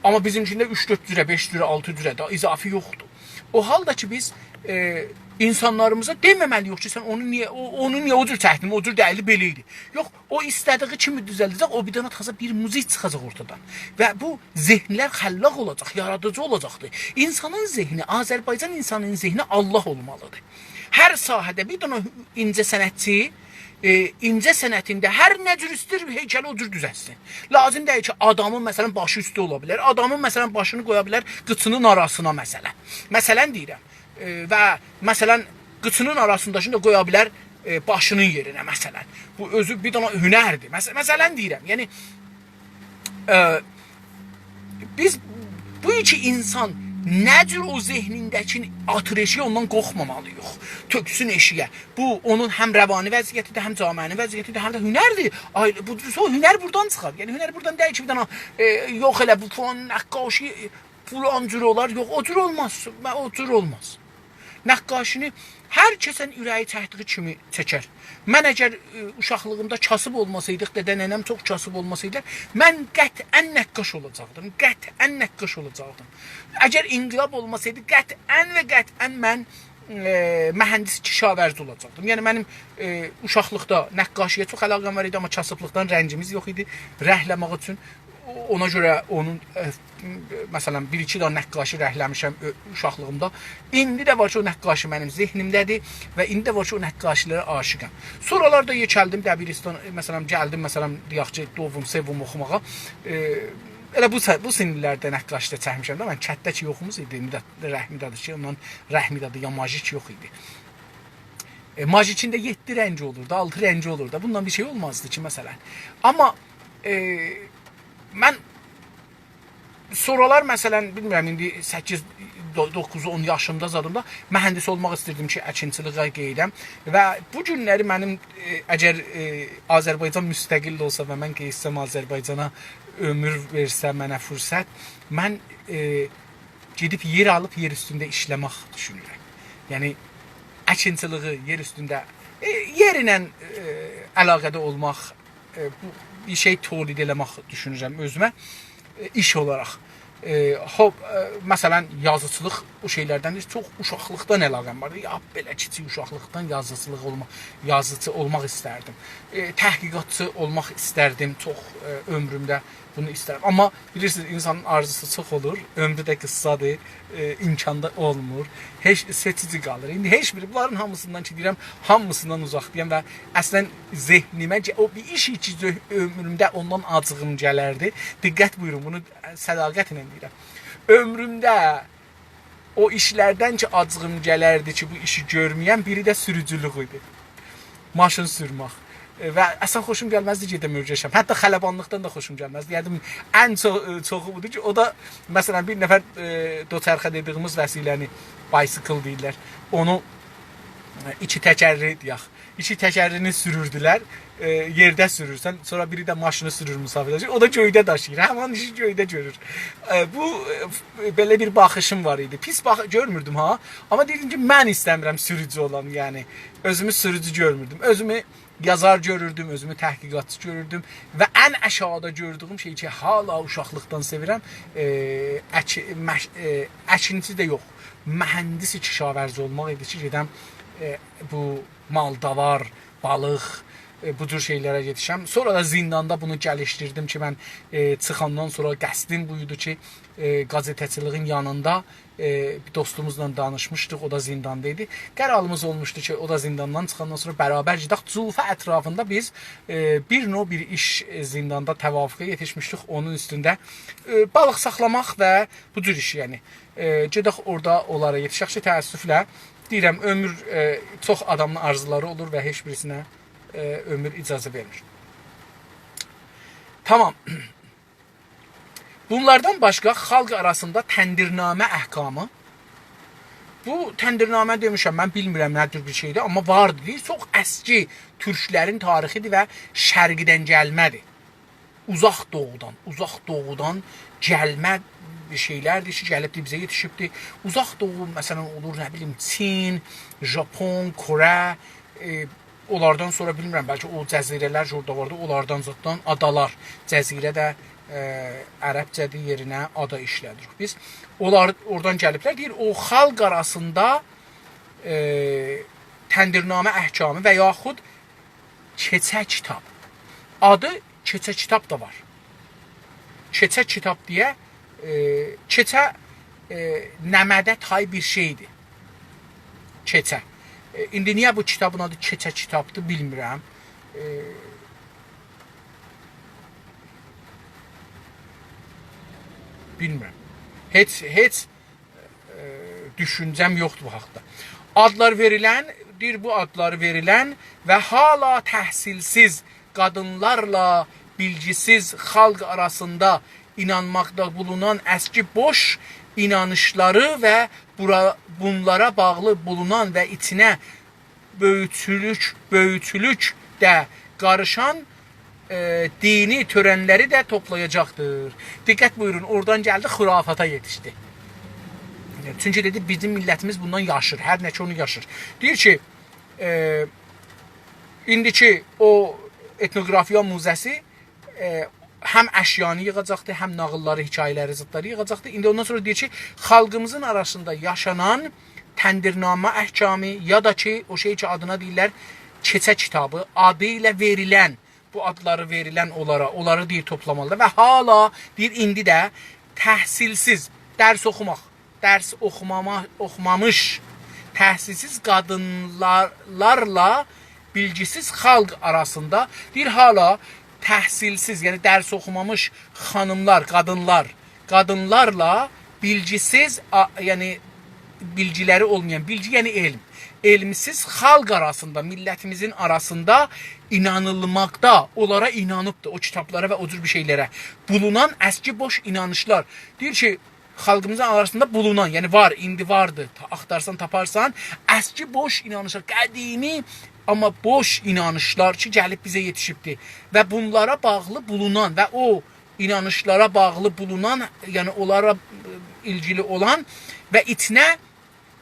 Amma bizimkində 3-4 cürə, 5 cürə, 6 cürə daha izafi yoxdur. O halda ki biz insanlarımıza deməməliyik ki, sən onu niyə o cür çəkdin, o cür deyildi, belə idi. Yox, o istədiyi kimi düzəldəcək, o bir dənə təzə bir muzik çıxacaq ortadan. Və bu zehnlər xəllaq olacaq, yaradıcı olacaqdır. İnsanın zehni, Azərbaycan insanının zehni Allah olmalıdır. Hər sahədə bir dənə incə sənətçi incə sənətində hər nə cür istəyir heykəli o cür düzəlsin. Lazım deyil ki, adamın məsələn başı üstə ola bilər. Adamın məsələn başını qoya bilər qıçının arasına məsələn. Məsələn deyirəm. Və məsələn qıçının arasındakını da qoya bilər başının yerinə məsələn. Bu özü bir dənə hünərdir. Məsələn deyirəm. Yəni biz bu iki insan nə cür o zehnindəki atır eşiyə ondan qorxmamalıyıq. Töksün eşiyə. Bu onun həm rəvani vəziyyətidir, həm cəmiəni vəziyyətidir, həm də hünərdir. Bu hünər buradan çıxar. Yəni hünər buradan deyil ki, bir dənə yox elə bu falan nəqqaşi falan cür olar. Yox, o cür olmaz. O cür olmaz. Nəqqaşini hər kəsən ürəyi çəkdiyi kimi çəkər. Mən əgər uşaqlığımda kasıb olmasaydıq, dədə nənəm çox kasıb olmasaydı, mən qətlən nəqqaş olacaqdım. Qətlən nəqqaş olacaqdım. Əgər inqilab olmasaydı, qətlən mən mühəndis kişavərzi olacaqdım. Yəni mənim uşaqlıqda nəqqaşiyə çox əlaqəm var idi, amma kasıblıqdan rəncimiz yox idi. Rəhləmək üçün ona görə onun məsələn 1-2 dənə nəqqaşı rəhləmişəm uşaqlığımda. İndi də var ki, o nəqqaşı mənim zehnimdədir və indi də var ki, o nəqqaşilərə aşiqəm. Sonralarda yekəldim Dəbiristan, məsələn gəldim, məsələn deyək ki, Dovum, Sevum oxumağa. Elə bu sinirlərdə nəqqaşda çəkmişəm də. Mən kətdə ki yoxumuz idi, Rəhmidadır ki, ondan Rəhmidadır, ya Majik yox idi. Majikində 7 rəngi olurdu, 6 rəngi olurdu. Bundan bir şey olmazdı ki, məsələn. Amma mən sonralar məsələn bilmirəm indi 8 9 10 yaşımda zadımda mühəndis olmaq istirdim ki, əkinçiliyə qeydəm və bu günləri mənim əgər Azərbaycan müstəqil olsa və mən qeysəm Azərbaycana ömür versə mənə fürsət, mən gedib yer alıb yer üstündə işləmək düşünürəm. Yəni əkinçiliyi yer üstündə yerlə əlaqədə olmaq, bir şey tolid eləmək düşünürəm özümə iş olaraq. Məsələn yazıçılıq o şeylərdən çox uşaqlıqdan əlaqəm var. Ya belə kiçik uşaqlıqdan yazıcı olmaq istərdim. Təhqiqatçı olmaq istərdim çox ömrümdə bunu istərdim. Amma bilirsiniz insanın arzusu çox olur. Ömrü də qıssadır, imkanda olmur. Heç seçici qalır. İndi heç biri bunların hamısından ki deyirəm, hamısından uzaqdayam və əslən zehnimə o bir iş ki ömrümdə ondan acığım gələrdi. Diqqət buyurun, bunu sədaqətlə deyirəm. Ömrümdə o işlərdən ki acığım gələrdi ki bu işi görməyəm, biri də sürücülük idi. Maşın sürmək. Və əsən xoşum gəlməzdi gedə mürgəşəm. Hətta xələbanlıqdan da xoşum gəlməzdi. Yəni ən çoxu budur ki, o da məsələn bir nəfər doçərxə dediyimiz vəsiləni bicycle deyirlər. Onu iki təkərli deyək. İki təkərrini sürürdülər. Yerdə sürürsən, sonra biri də maşını sürür müsafirdəki. O da göydə daşıyır. Həmin işi göydə görür. Bu belə bir baxışım var idi. Pis görmürdüm ha. Amma dedim ki, mən istəmirəm sürücü olam, yəni. Özümü sürücü görmürdüm. Özümü yazar görürdüm, özümü təhqiqatçı görürdüm və ən aşağıda gördüyüm şey ki, hala uşaqlıqdan sevirəm, əkinçi də yox, mühəndis kişavərzi olmaq idi ki, gedəm bu maldavar, balıq, bu cür şeylərə yetişəm. Sonra da zindanda bunu gəlişdirdim ki, mən çıxandan sonra qəsdim buydu ki, qazetəçiliyin yanında bir dostumuzla danışmışdıq, o da zindanda idi. Qərarımız olmuşdu ki, o da zindandan çıxandan sonra bərabər gedək. Culfa ətrafında biz bir iş zindanda təvafüqə yetişmişdik. Onun üstündə balıq saxlamaq və bu cür iş, yəni. Gedək orada onlara yetişək ki, təəssüflə deyirəm, ömür çox adamın arzuları olur və heç birisinə ömür icazə vermir. Tamam. Bunlardan başqa xalq arasında təndirnamə əhkamı. Bu təndirnamə demişəm, mən bilmirəm nədir bir şeydir, amma vardır. Çox əski türklərin tarixidir və şərqdən gəlmədir. Uzaq doğudan gəlmə bir şeylərdir ki, gəlibdir, bizə yetişibdir. Uzaq doğu, məsələn, olur, nə bilim, Çin, Japon, Kore, onlardan sonra bilmirəm, bəlkə o cəzirələr orada vardı, onlardan zaten adalar, cəzirə də ərəbcədir yerinə ada işlədirik biz. Onlar oradan gəliblər, deyir, o xalq arasında Təndirnamə əhkamı və yaxud keçə kitab. Adı keçə kitab da var. Keçə kitab deyə keçə nəmədə tay bir şeydir. Keçə. İndi niyə bu kitabın adı keçə kitabdır bilmirəm. Bilmirəm. Heç düşüncəm yoxdur bu haqda. Adlar verilən, bu adları verilən və hala təhsilsiz qadınlarla bilgisiz xalq arasında inanmaqda bulunan əski boş inanışları və bunlara bağlı bulunan və içinə böyütülük də qarışan dini törənləri də toplayacaqdır. Diqqət buyurun, oradan gəldi, xurafata yetişdi. Çünki dedi, bizim millətimiz bundan yaşır, hər nə ki onu yaşır. Deyir ki, indiki o etnografiya muzəsi həm əşyanı yığacaqdır, həm nağılları, hekayələri, zıtları yığacaqdır. İndi ondan sonra deyir ki, xalqımızın arasında yaşanan təndirnamə əhkamı ya da ki, o şey ki adına deyirlər, keçə kitabı adı ilə verilən, bu adları verilən onları deyir toplamalıdır və hala deyir indi də təhsilsiz, dərs oxumamış, təhsilsiz qadınlarla bilgisiz xalq arasında deyir hala təhsilsiz, yəni dərs oxumamış xanımlar, qadınlarla bilgisiz, yəni bilgiləri olmayan, bilgi yəni elm, elmsiz xalq arasında, millətimizin arasında inanılmaqda, onlara inanıbdır, o kitablara və o cür bir şeylərə bulunan əski boş inanışlar. Deyir ki, xalqımızın arasında bulunan, yəni var, indi vardır, axtarsan, taparsan, əski boş inanışlar, qədimi, amma boş inanışlar ki, gəlib bizə yetişibdir və bunlara bağlı bulunan və o inanışlara bağlı bulunan, yəni onlara ilgili olan və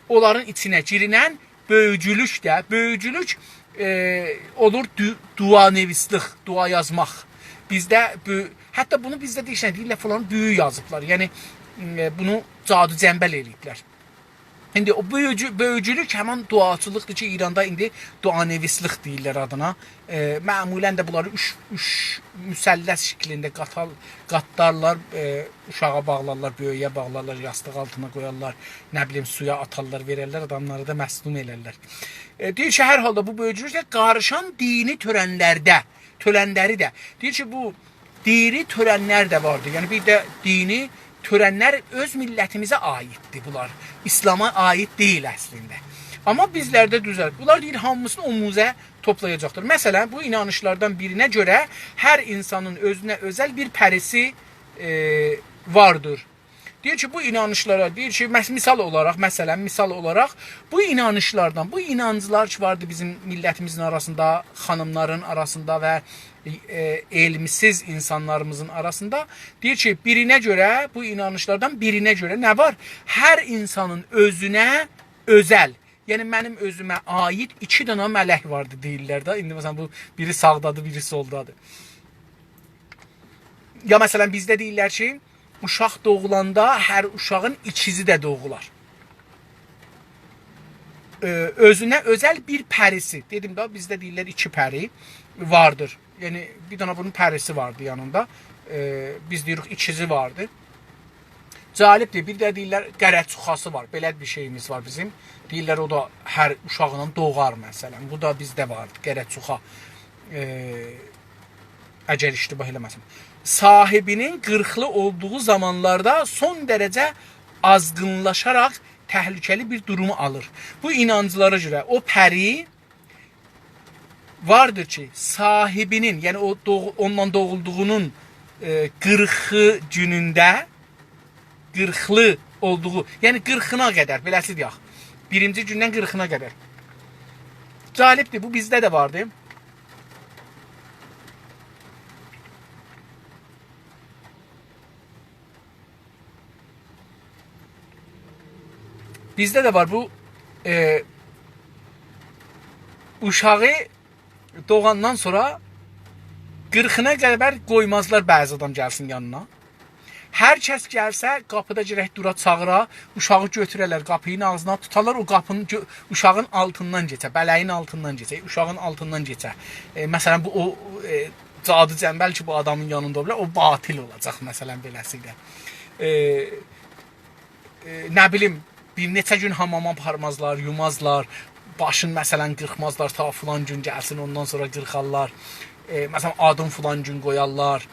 onların içinə girinən böyücülük də, böyücülük olur duanevislik, dua yazmaq. Bizdə, hətta bunu bizdə deyirlər falan büyü yazıblar, yəni bunu cadu cəmbəl eləyiblər. İndi o böyücülük həmən duacılıqdır ki, İranda indi duanevislik deyirlər adına. Məmulən də bunları üç müsəlləs şəklində qatlarlar, uşağa bağlarlar, böyüyə bağlarlar, yastıq altına qoyarlar, nə bilim suya atarlar, verərlər, adamları da məslum elərlər. Deyir ki, hər halda bu böyücülüklə qarışan dini törənləri də. Deyir ki, bu dini törənlər də vardır. Yəni bir də dini törənlər öz millətimizə aiddir bunlar. İslam'a aid deyil əslində. Amma bizlərdə düzəl. Bunlar deyir, hamısını o muzə toplayacaqdır. Məsələn, bu inanışlardan birinə görə hər insanın özünə özəl bir pərisi vardır. Deyir ki, bu inanışlara, deyir ki, misal olaraq, bu inanışlardan, bu inancılar ki vardı bizim millətimizin arasında, xanımların arasında və elmsiz insanlarımızın arasında, deyir ki, bu inanışlardan birinə görə nə var? Hər insanın özünə özəl, yəni mənim özümə aid 2 dənə mələk vardı deyirlər də. İndi məsələn bu biri sağdadır, biri soldadır. Ya məsələn bizdə deyirlər ki, uşaq doğulanda hər uşağın ikizi də doğular. Özünə özəl bir pərisi. Dedim də bizdə deyirlər 2 pəri vardır. Yəni bir dənə bunun pərisi vardı yanında. Biz deyirik ikizi vardı. Cəlibdir. Bir də deyirlər qərəçuxası var. Belə bir şeyimiz var bizim. Deyirlər o da hər uşağla doğar məsələn. Bu da bizdə vardı. Qərəçuxa. Əgər iştibah eləməsin. Sahibinin 40'lı olduğu zamanlarda son dərəcə azğınlaşaraq təhlükəli bir durumu alır. Bu inancılara görə o pəri vardır ki, sahibinin, yəni ondan doğulduğunun 40 günündə 40'lı olduğu, yəni 40'ına qədər, beləsi deyək. Birinci gündən 40'ına qədər. Cəlibdir, bu bizdə də vardı. Bizdə də var bu uşağı doğandan sonra 40'ına qədər qoymazlar bəzi adam gəlsin yanına. Hər kəs gəlsə, qapıda girək dura çağıra, uşağı götürərlər, qapının ağzına tutarlar, o qapının uşağın altından keçə, bələyin altından keçə, uşağın altından keçə. Məsələn, bu o cadı cəmbəl ki, bu adamın yanında olar, o batil olacaq, məsələn, beləsilə. Nə bilim, bir neçə gün hamama aparmazlar, yumazlar, başın məsələn qırxmazlar, ta filan gün gəlsin, ondan sonra qırxarlar. Məsələn, adım filan gün qoyarlar.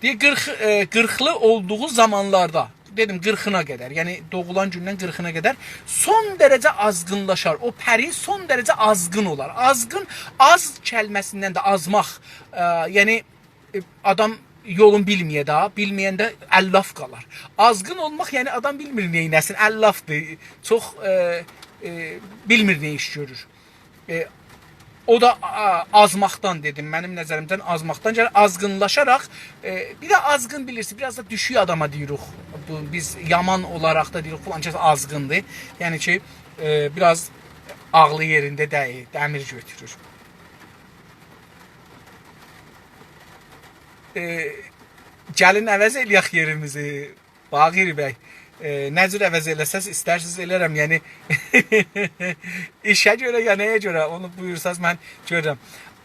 Deyir, 40'lı olduğu zamanlarda, dedim 40'ına qədər, yəni doğulan gündən 40'ına qədər son dərəcə azğınlaşar. O pəri son dərəcə azğın olar. Azğın, az kəlməsindən də azmaq. Yəni adam yolun bilməyə də, bilməyəndə əllaf qalar. Azğın olmaq, yəni adam bilmir neynəsin, əllafdır. Çox bilmir nə iş görür. O da azmaqdan dedim, mənim nəzərimdən azmaqdan gəlir, azğınlaşaraq, bir də azğın bilirsiniz, biraz da düşük adama deyirik, biz yaman olaraq da deyirik, falan kəs azğındır, yəni ki, biraz ağlı yerində deyil, dəmir götürür. Gəlin əvəz eləyək yerimizi, Bağir bəy. Nə cür əvəz eləsəz, istərsiniz elərəm, yəni işə görə ya nəyə görə, onu buyursaz mən görürəm.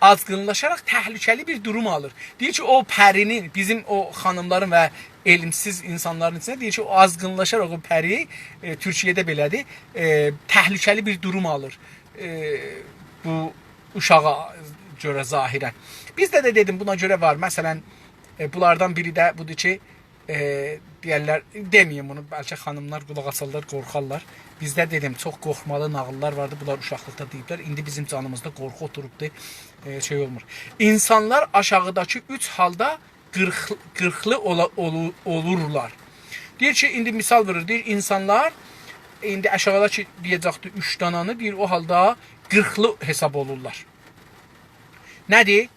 Azğınlaşaraq təhlükəli bir durum alır. Deyir ki, o pərinin, bizim o xanımların və elmsiz insanların içində deyir ki, o azğınlaşaraq o pəri, Türkiyədə belədir, təhlükəli bir durum alır bu uşağa görə zahirən. Bizdə də dedim, buna görə var. Məsələn, bunlardan biri də budur ki, deyərlər, deməyim bunu, bəlkə xanımlar qulaq asarlar, qorxarlar. Bizdə dedim, çox qorxmalı nağıllar vardı, bunlar uşaqlıqda deyiblər. İndi bizim canımızda qorxu oturubdur, şey olmur. İnsanlar aşağıdakı 3 halda 40'lı olurlar. Deyir ki, indi misal verir, deyir, insanlar, indi aşağıdakı deyəcəkdir 3 dananı, deyir, o halda 40'lı hesab olurlar. Nədir?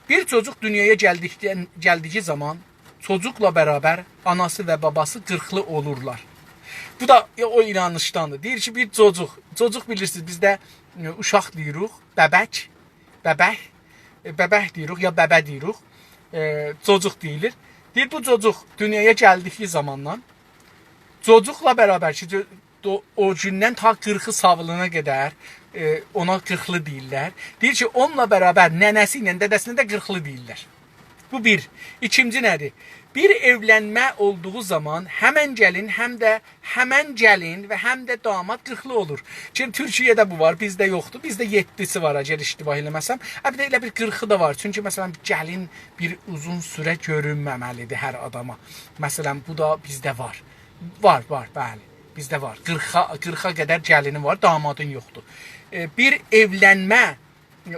Bir çocuk dünyaya gəldiyi zaman çocukla bərabər anası və babası 40'lı olurlar. Bu da o inanışdandır. Deyir ki, bir çocuk bilirsiniz, bizdə uşaq deyirik, bəbək deyirik, ya bəbə deyirik, çocuk deyilir. Deyir, bu çocuk dünyaya gəldiyi zamandan çocukla bərabər ki, o gündən ta 40'ı savılına qədər ona 40'lı deyirlər. Deyir ki, onunla bərabər nənəsi ilə dədəsinə də 40'lı deyirlər. Bu bir. İkinci nədir? Bir evlənmə olduğu zaman həmən gəlin, həmən gəlin və həm də damat 40'lı olur. Çünki Türkiyədə bu var, bizdə yoxdur. Bizdə 7'si var, əgər iştibah eləməsəm. Bir də elə bir 40'ı da var. Çünki məsələn, gəlin bir uzun sürə görünməməlidir hər adama. Məsələn, bu da bizdə var. Var, bəli. Bizdə var. 40'a qədər gəlini var, damadın yoxdur. Bir evlənmə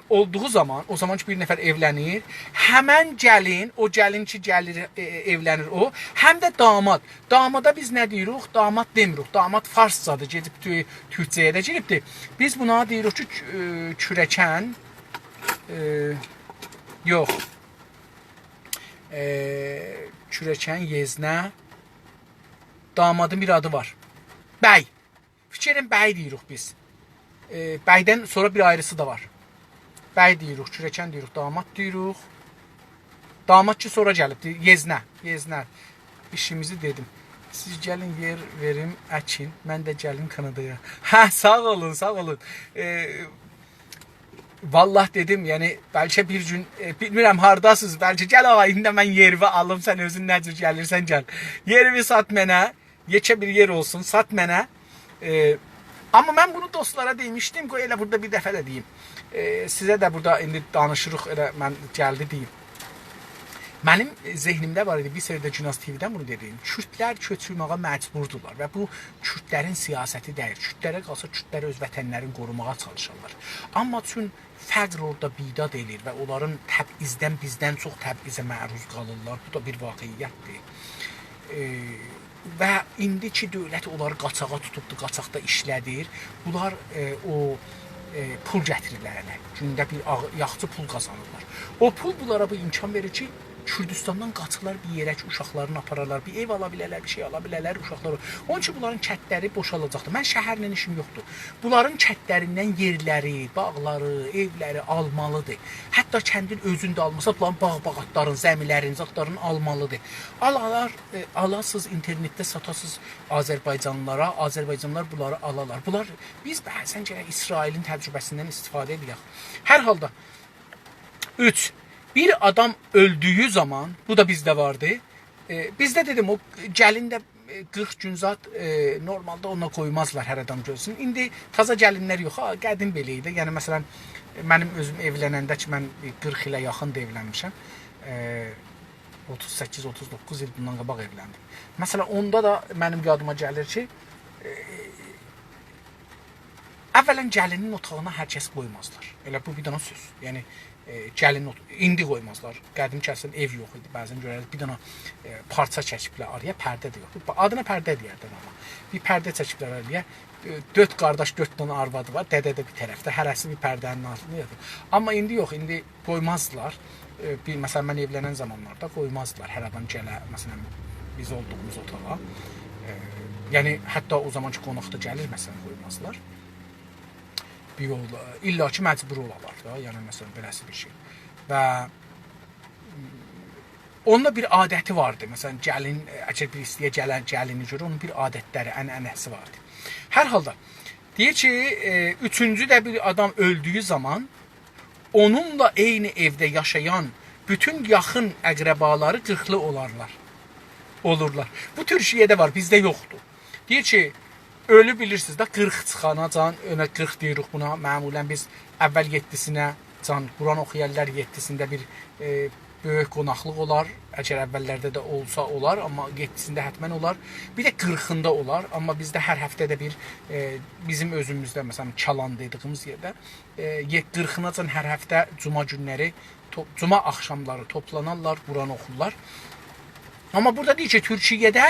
olduğu zaman, o zaman ki bir nəfər evlənir, həmən gəlin, o gəlin ki gəlir, evlənir o, həm də damad. Damada biz nə deyirik? Damad demirik. Damad farscadır, gedib Türkçəyə də giribdir. Biz buna deyirik ki, kürəkən, yox, kürəkən, yeznə, damadın bir adı var. Bəy. Fikrin bəy deyirik biz. Bəydən sonra bir ayrısı da var. Bəy deyirik, kürəkən deyirik, damad deyirik. Damad ki sonra gəlibdir, yeznə. İşimizi dedim. Siz gəlin yer verim, əkin, mən də gəlin Kanadaya. Hə, sağ olun. Vallah dedim, yəni bəlkə bir gün, bilmirəm hardasınız, bəlkə gəl ağa, indi mən yerimi alım, sən özün nə cür gəlirsən gəl. Yerimi sat mənə, yekə bir yer olsun, sat mənə. Amma mən bunu dostlara demişdim, qoy elə burada bir dəfə də deyim. Sizə də burada indi danışırıq, elə mən gəldi deyim. Mənim zehnimdə var idi, bir sərdə Günas TV-dən bunu dedim. Kürdlər köçürməyə məcburdurlar və bu Kürdlərin siyasəti deyil. Kürdlərə qalsa Kürdlər öz vətənlərini qorumağa çalışırlar. Amma üçün fəqr orada bidad edir və onların bizdən çox təbizə məruz qalırlar. Bu da bir vaqiyyətdir. Və indiki dövlət onları qaçağa tutubdur, qaçaqda işlədir. Bunlar pul gətirirlər hələ. Gündə bir yaxçı pul qazanırlar. O pul bunlara bu imkan verir ki, Kürdistandan qaçırlar bir yerə ki, uşaqlarını apararlar, bir ev ala bilərlər, bir şey ala bilərlər uşaqları. Onun üçün bunların kəndləri boşalacaqdır. Mən şəhərlə işim yoxdur. Bunların kəndlərindən yerləri, bağları, evləri almalıdır. Hətta kəndin özünü də almasa, bunların bağ-bağatların, zəmilərin, zatlarını almalıdır. Alasız, internetdə satasız Azərbaycanlılara, Azərbaycanlılar bunları alalar. Biz bəzən gərək İsrailin təcrübəsindən istifadə edək. Hər halda 3. Bir adam öldüyü zaman, bu da bizdə vardı. Bizdə dedim, o gəlində 40 gün zat normalda ona qoymazlar hər adam görsün. İndi taza gəlinlər yox, qədim belə idi. Yəni məsələn, mənim özüm evlənəndə ki, mən 40 ilə yaxın da evlənmişəm. 38-39 il bundan qabaq evləndim. Məsələn, onda da mənim yadıma gəlir ki, əvvələn gəlinin otağına hər kəs qoymazlar. Elə bu bir dana söz. Yəni gəlin indi qoymazlar. Qədim kəsin ev yox idi. Bəzən görərik bir dana parça çəkiblər araya, pərdə də yox. Adına pərdə deyərlər amma. Bir pərdə çəkiblər araya. 4 qardaş, 4 dana arvadı var. Dədə də bir tərəfdə. Hərəsi bir pərdənin altında yatır. Amma indi yox, indi qoymazlar. Məsələn, mən evlənən zamanlarda qoymazdılar hər adam gələ, məsələn, biz olduğumuz otağa. Yəni, hətta o zamanki qonaqda gəlir, məsələn, qoymazlar. Bir yol, illa ki, məcbur olalar da, yəni, məsələn, beləsi bir şey. Və onunla bir adəti vardı. Məsələn, gəlin, əgər bir istəyə gəlini görə, onun bir adətləri, ənənəsi vardı. Hər halda, deyir ki, üçüncü də bir adam öldüyü zaman, onunla eyni evdə yaşayan bütün yaxın əqrəbaları 40'lı olurlar. Bu Türkiyədə var, bizdə yoxdur. Deyir ki, ölü bilirsiniz də 40 çıxana can, önə 40 deyirik buna. Məmulən biz əvvəl 7-sinə can, Quran oxuyarlar 7-sində bir böyük qonaqlıq olar. Əgər əvvəllərdə də olsa olar, amma 7-sində hətmən olar. Bir də 40'ında olar, amma bizdə hər həftədə bir bizim özümüzdə, məsələn, Çalan dediyimiz yerdə 40'ına can hər həftə cuma günləri, cuma axşamları toplanarlar, Quran oxurlar. Amma burada deyir ki, Türkiyədə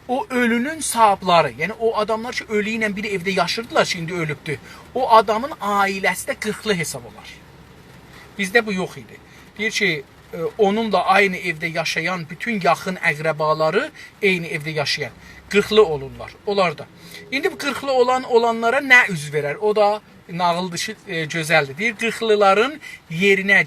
o ölünün sahibləri, yəni o adamlar ki, ölü ilə bir evdə yaşırdılar ki, indi ölübdür. O adamın ailəsi də 40'lı hesab olar. Bizdə bu yox idi. Deyir ki, onunla aynı evdə yaşayan bütün yaxın əqrəbaları eyni evdə yaşayan 40'lı olurlar. Onlar da. İndi bu 40'lı olanlara nə üz verər? O da nağıl dışı gözəldir. Deyir, 40'lıların yerinə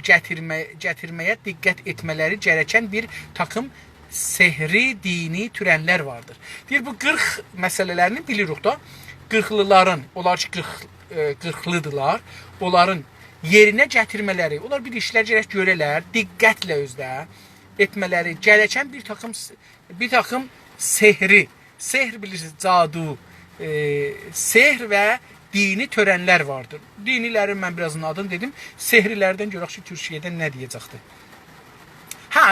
gətirməyə diqqət etmələri gerəkən bir takım sehri dini türənlər vardır. Deyir, bu 40 məsələlərini bilirik da. 40'lıların, onlar ki 40'lıdırlar, onların yerinə gətirmələri, onlar bir işlər gərək görələr, diqqətlə özdə etmələri gerəkən bir takım sehri, sehr bilirsiniz, cadu, sehr və dini törənlər vardır. Dinilərin mən birazın adını dedim. Sehrilərdən görək ki, Türkiyədə nə deyəcəkdir?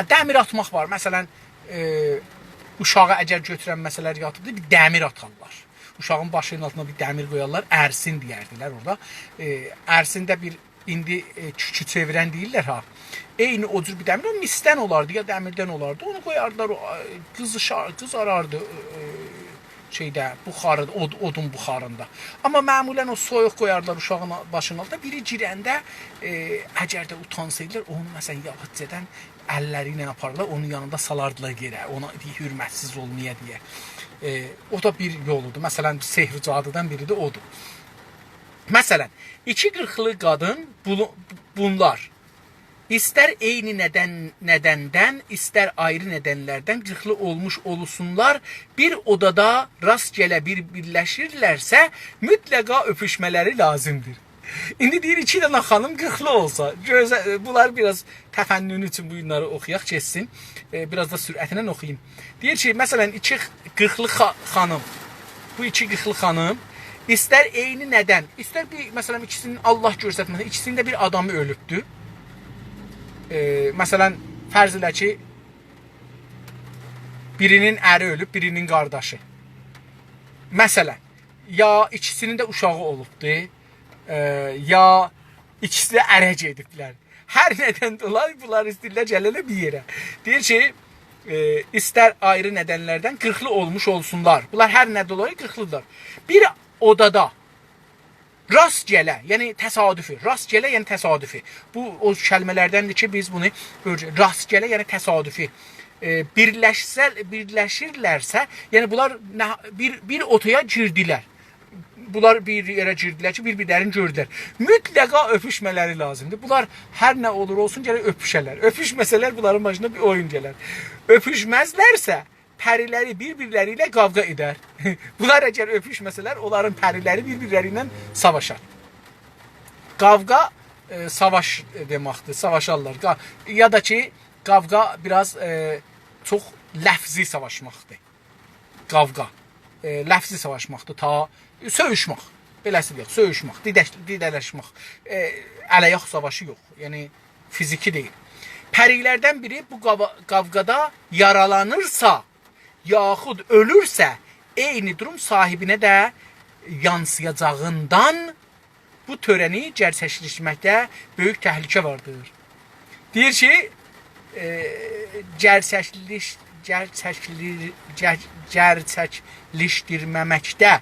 Dəmir atmaq var. Məsələn, uşağı əgər götürən məsələlər yatıdır, bir dəmir atarlar. Uşağın başının altına bir dəmir qoyarlar, ərsin deyərdilər orada. Ərsində bir indi kükü çevirən deyirlər ha. Eyni o cür bir dəmir, o misdən olardı ya dəmirdən olardı. Onu qoyardılar, qız arardı şeydə, buxarı, odun buxarında. Amma məmulən o soyuq qoyardılar uşağın başının altında. Biri girəndə, əgər də utansaydılar, onu məsələn yavaşcadan əlləri ilə aparırlar, onun yanında salardılar yerə, ona hürmətsiz olmaya deyə. O da bir yoludur. Məsələn, sehri cadıdan biri də odur. Məsələn, 2 40'lı qadın bunlar İstər eyni nədəndən, istər ayrı nədənlərdən 40'lı olmuş olsunlar, bir odada rast gələ birləşirlərsə, mütləqa öpüşmələri lazımdır. İndi deyir, 2 dənə xanım 40'lı olsa, bunlar biraz təfənnünü üçün bu günləri oxuyaq, keçsin. Biraz da sürətlə oxuyayım. Deyir ki, məsələn, 2 40'lı xanım, bu 2 40'lı xanım, istər eyni nədən, istər bir, məsələn, ikisinin Allah göstərməsin, ikisində bir adamı ölübdür. Məsələn, fərz elə ki, birinin əri ölüb, birinin qardaşı. Məsələn, ya ikisinin də uşağı olubdur, ya ikisi də ərə gediblər. Hər nədən dolayı bunlar istəyirlər gəlirlər bir yerə. Deyir ki, istər ayrı nədənlərdən 40'lı olmuş olsunlar. Bunlar hər nə dolayı 40'lıdırlar. Bir odada Rastgele, yəni təsadüfi. Rastgele, yəni təsadüfi. Bu o kəlmələrdəndir ki, biz bunu görəcəyik. Rastgele, yəni təsadüfi. Birləşirlərsə, yəni bunlar bir otoya girdilər. Bunlar bir yerə girdilər ki, bir-birlərini gördülər. Mütləqa öpüşmələri lazımdır. Bunlar hər nə olur olsun gərək öpüşələr. Öpüşməsələr bunların başına bir oyun gələr. Öpüşməzlərsə pəriləri bir-birləri ilə qavqa edər. Bunlar əgər öpüşməsələr, onların pəriləri bir-birləri ilə savaşar. Qavqa savaş deməkdir, savaşarlar. Ya da ki, qavqa biraz çox ləfzi savaşmaqdır. Qavqa ləfzi savaşmaqdır, ta söyüşmək. Beləsi deyək, söyüşmək, didələşmək. Ələyaq savaşı yox, yəni fiziki deyil. Pərilərdən biri bu qavqada yaralanırsa, yaxud ölürsə, eyni durum sahibinə də yansıyacağından bu törəni cərçəkləşməkdə böyük təhlükə vardır. Deyir ki, cərçəkləşdirməməkdə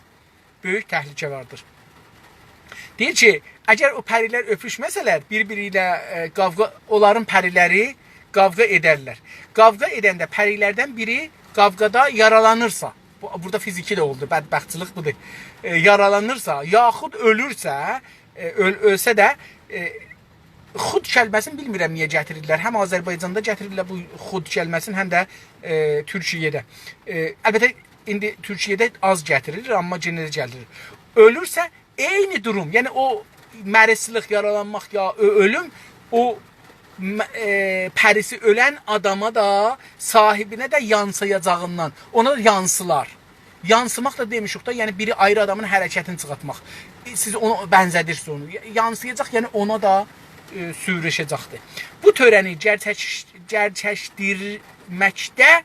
böyük təhlükə vardır. Deyir ki, əgər o pərilər öpüşməsələr, bir-biri ilə onların pəriləri qavqa edərlər. Qavqa edəndə pərilərdən biri qavqada yaralanırsa, burada fiziki də oldu, bədbəxtçilik budur. Yaralanırsa, yaxud ölürsə, ölsə də xud kəlməsini bilmirəm niyə gətirirlər. Həm Azərbaycanda gətirirlər bu xud kəlməsini, həm də Türkiyədə. Əlbəttə, indi Türkiyədə az gətirilir, amma genel gətirir. Ölürsə, eyni durum, yəni o mərislik, yaralanmaq ya ölüm, o pərisi ölən adama da, sahibinə də yansıyacağından, ona da yansılar. Yansımaq da demişik da, yəni biri ayrı adamın hərəkətini çıxartmaq. Siz onu bənzədirsiniz onu. Yansıyacaq, yəni ona da sürüşəcəkdir. Bu törəni gerçəkdirməkdə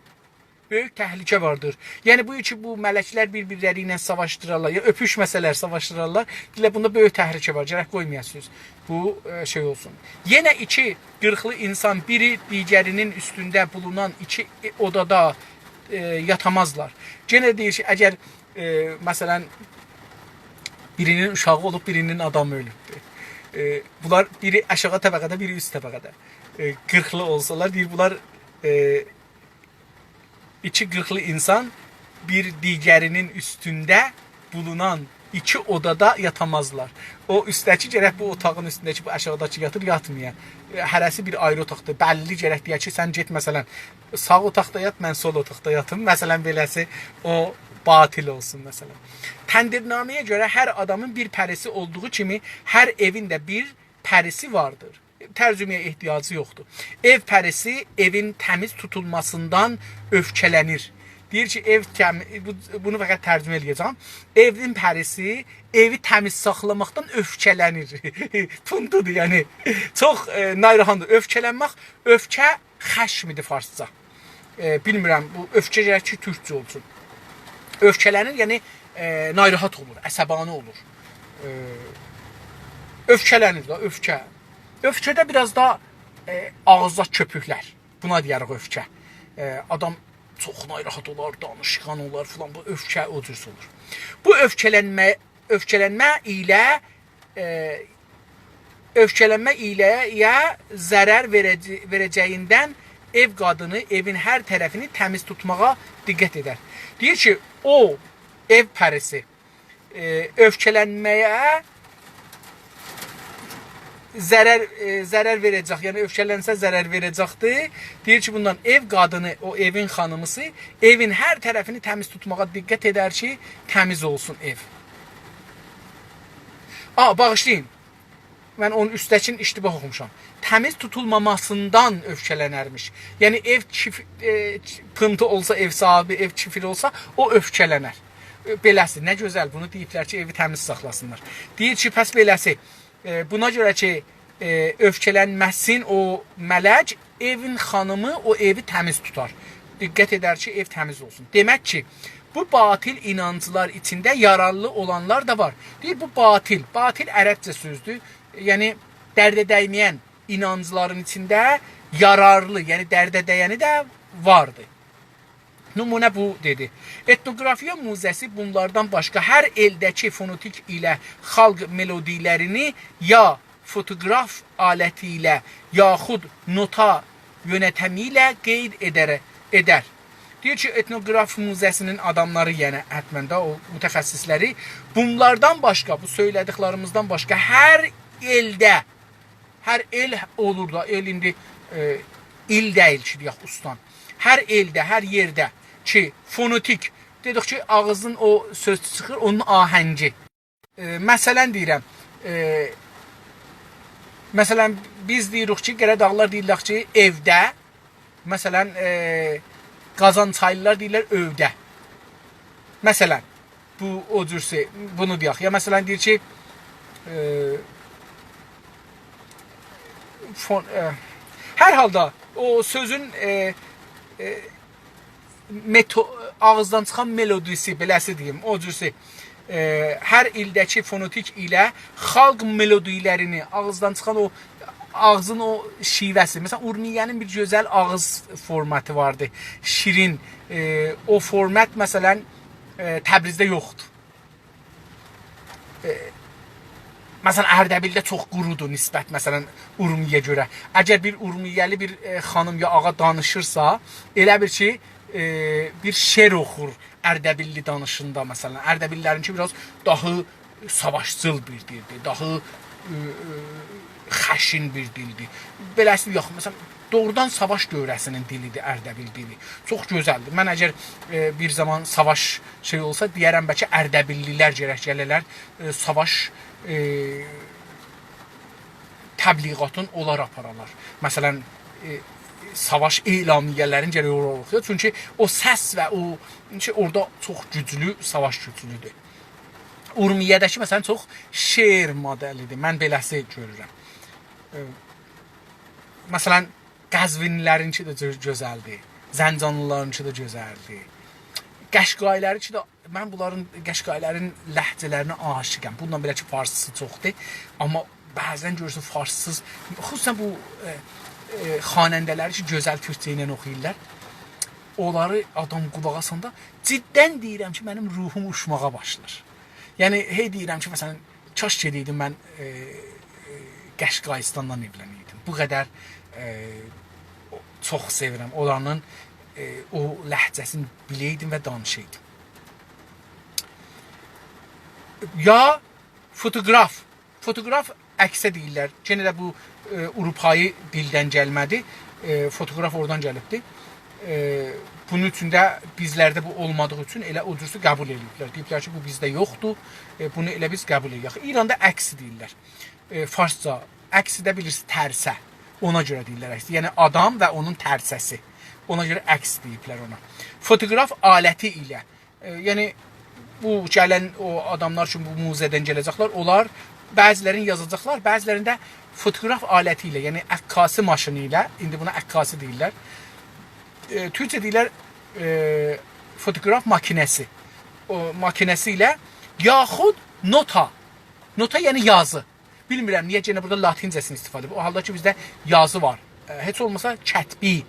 böyük təhlükə vardır. Yəni bu ki, bu mələklər bir-birləri ilə savaşdırarlar, ya öpüşməsələr savaşdırarlar. Dilə bunda böyük təhlükə var. Gərək qoymayasınız. Bu şey olsun. Yenə iki qırxlı insan biri digərinin üstündə bulunan iki odada yatamazlar. Yenə deyir ki, əgər məsələn birinin uşağı olub, birinin adamı ölübdür. Bunlar biri aşağı təbəqədə, biri üst təbəqədə. Qırxlı olsalar, deyir bunlar iki qırxlı insan bir digərinin üstündə bulunan iki odada yatamazlar. O üstdəki gərək bu otağın üstündəki, bu aşağıdakı yatır, yatmaya. Hərəsi bir ayrı otaqdır. Bəlli gərək deyək ki, sən get məsələn sağ otaqda yat, mən sol otaqda yatım. Məsələn beləsi o batil olsun məsələn. Təndirnaməyə görə hər adamın bir pərisi olduğu kimi hər evin də bir pərisi vardır. Tərcüməyə ehtiyacı yoxdur. Ev pərisi evin təmiz tutulmasından öfkələnir. Deyir ki, bunu fəqət tərcümə edəcəm. Evin pərisi evi təmiz saxlamaqdan öfkələnir. Tundudur, yəni. Çox narahatdır. Öfkələnmək, öfkə xəşmidir farsca. Bilmirəm, bu öfkə gərək ki, türkçə olsun. Öfkələnir, yəni narahat olur, əsəbani olur. Öfkələnir da, öfkə. Öfkədə biraz da ağızda köpüklər. Buna deyərik öfkə. Adam çox narahat olar, danışqan olar filan, bu öfkə o cür olur. Bu öfkələnmə ilə zərər verəcəyindən ev qadını evin hər tərəfini təmiz tutmağa diqqət edər. Deyir ki, o ev pərisi öfkələnməyə zərər verəcək, yəni öfkələnsə zərər verəcəkdir. Deyir ki, bundan ev qadını, o evin xanımısı evin hər tərəfini təmiz tutmağa diqqət edər ki, təmiz olsun ev. Bağışlayın, mən onun üstdəkini iştibah oxumuşam. Təmiz tutulmamasından öfkələnərmiş. Yəni ev pıntı olsa, ev sahibi, ev çifir olsa, o öfkələnər. Beləsi, nə gözəl, bunu deyiblər ki, evi təmiz saxlasınlar. Deyir ki, pəs beləsi, buna görə ki, öfkələnməsin o mələk, evin xanımı o evi təmiz tutar. Diqqət edər ki, ev təmiz olsun. Demək ki, bu batil inancılar içində yararlı olanlar da var. Deyir, bu batil. Batil ərəbcə sözdür. Yəni, dərdə dəyməyən inancıların içində yararlı, yəni dərdə dəyəni də vardır. Nümunə bu dedi. Etnografiya muzesi bunlardan başqa hər eldəki fonetik ilə xalq melodilərini ya fotoqraf aləti ilə yaxud nota yönətəmi ilə qeyd edər. Deyir ki, etnograf muzesinin adamları, yəni hətmən də o mütəxəssisləri bunlardan başqa, bu söylədiklərimizdən başqa hər eldə, hər el olur da, el indi il deyil ki, deyək ustan. Hər eldə, hər yerdə ki, fonetik, dedik ki, ağızın o söz çıxır, onun ahəngi. Məsələn deyirəm, məsələn, biz deyirik ki, Qərədağlar deyirlər ki, evdə, məsələn, Qazançaylılar deyirlər övdə. Məsələn, bu o cürsə, bunu deyək. Ya məsələn deyir ki, hər halda o sözün ağızdan çıxan melodisi, beləsi deyim, o cürsə, hər ildəki fonetik ilə xalq melodilərini, ağızdan çıxan o ağzın o şivəsi. Məsələn, Urmiyənin bir gözəl ağız formatı vardı. Şirin. O format məsələn Təbrizdə yoxdur. Məsələn, Ərdəbildə çox qurudur nisbət, məsələn, Urmiyə görə. Əgər bir Urmiyəli bir xanım ya ağa danışırsa, elə bir ki, bir şer oxur Ərdəbilli danışında, məsələn. Ərdəbillərinki biraz daha savaşçıl bir dildir, daha xəşin bir dildir. Beləsi yox, məsələn, doğrudan savaş dövrəsinin dilidir Ərdəbil dili. Çox gözəldir. Mən əgər bir zaman savaş şey olsa, deyərəm bəlkə Ərdəbillilər gərək gələrlər, savaş təbliğatın onlar aparalar. Məsələn, savaş elamiyələrin gərək olaraq oxuyur. Çünki o səs və o orada çox güclü savaş güclüdür. Urmiyədəki məsələn çox şeir modelidir. Mən beləsi görürəm. Məsələn, Qəzvinlilərinki də gözəldir. Zəncanlılarınki də gözəldir. Qəşqaylərinki də, mən bunların Qəşqaylərin ləhcələrinə aşiqəm. Bundan belə ki, farsısı çoxdur. Amma bəzən görürsən farsız, xüsusən bu xanəndələri ki, gözəl türkçə ilə oxuyurlar. Onları adam qulağa asanda ciddən deyirəm ki, mənim ruhum uçmağa başlar. Yəni, hey deyirəm ki, məsələn, kaş gediydim mən Qəşqayıstandan evləniydim. Bu qədər çox sevirəm. Oranın o ləhcəsini biləydim və danışaydım. Ya fotoqraf. Fotoqraf əksə deyirlər. Yenə də bu Avropayi dildən gəlmədi. Fotoqraf oradan gəlibdi. Bunun üçün də bizlərdə bu olmadığı üçün elə o cürsə qəbul ediblər. Deyiblər ki, bu bizdə yoxdur. Bunu elə biz qəbul edirik. İranda əks deyirlər. Farsca əksi də bilirsiniz tərsə. Ona görə deyirlər əksi. Yəni adam və onun tərsəsi. Ona görə əks deyiblər ona. Fotoqraf aləti ilə. Yəni bu gələn o adamlar üçün bu muzeydən gələcəklər. Onlar bəzilərini yazacaqlar, bəzilərində fotoqraf aləti ilə, yəni əkkasi maşını ilə, indi buna əkkasi deyirlər. Türkçə deyirlər fotoqraf makinəsi. O makinəsi ilə yaxud nota. Nota yəni yazı. Bilmirəm niyə yenə burada latincəsini istifadə edir. O halda ki bizdə yazı var. Heç olmasa kətbi,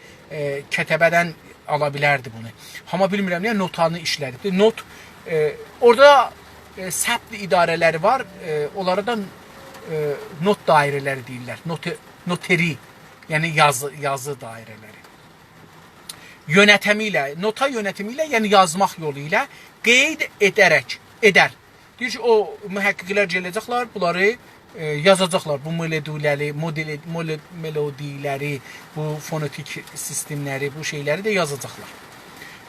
kətəbədən ala bilərdi bunu. Amma bilmirəm niyə notanı işlədib. Not orada səbt idarələri var. Onlara da not dairələri deyirlər. Noteri, yəni yazı dairələri. Yönətimi ilə, nota yönətimi ilə, yəni yazmaq yolu ilə qeyd edər. Deyir ki, o mühəqqiqlər gələcəklər, bunları yazacaqlar. Bu melodiləri, bu fonetik sistemləri, bu şeyləri də yazacaqlar.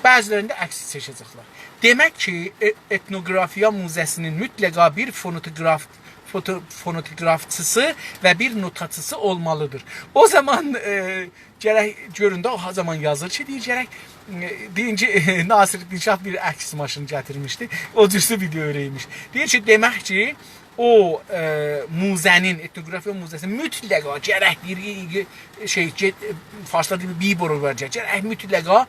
Bəzilərində əksi seçəcəklər. Demək ki, etnografiya muzesinin mütləqa bir fonoqrafçısı və bir notaçısı olmalıdır. O zaman gərək göründə o zaman yazır ki, deyir gərək deyinci Nasiruddin Şah bir əks maşını gətirmişdi. O cürsə video öyrəymiş. Deyir ki, demək ki, o muzənin, etnografiya muzesinin mütləqa gərək bir şey, farslar deyir, bir boru verəcək. Gərək mütləqa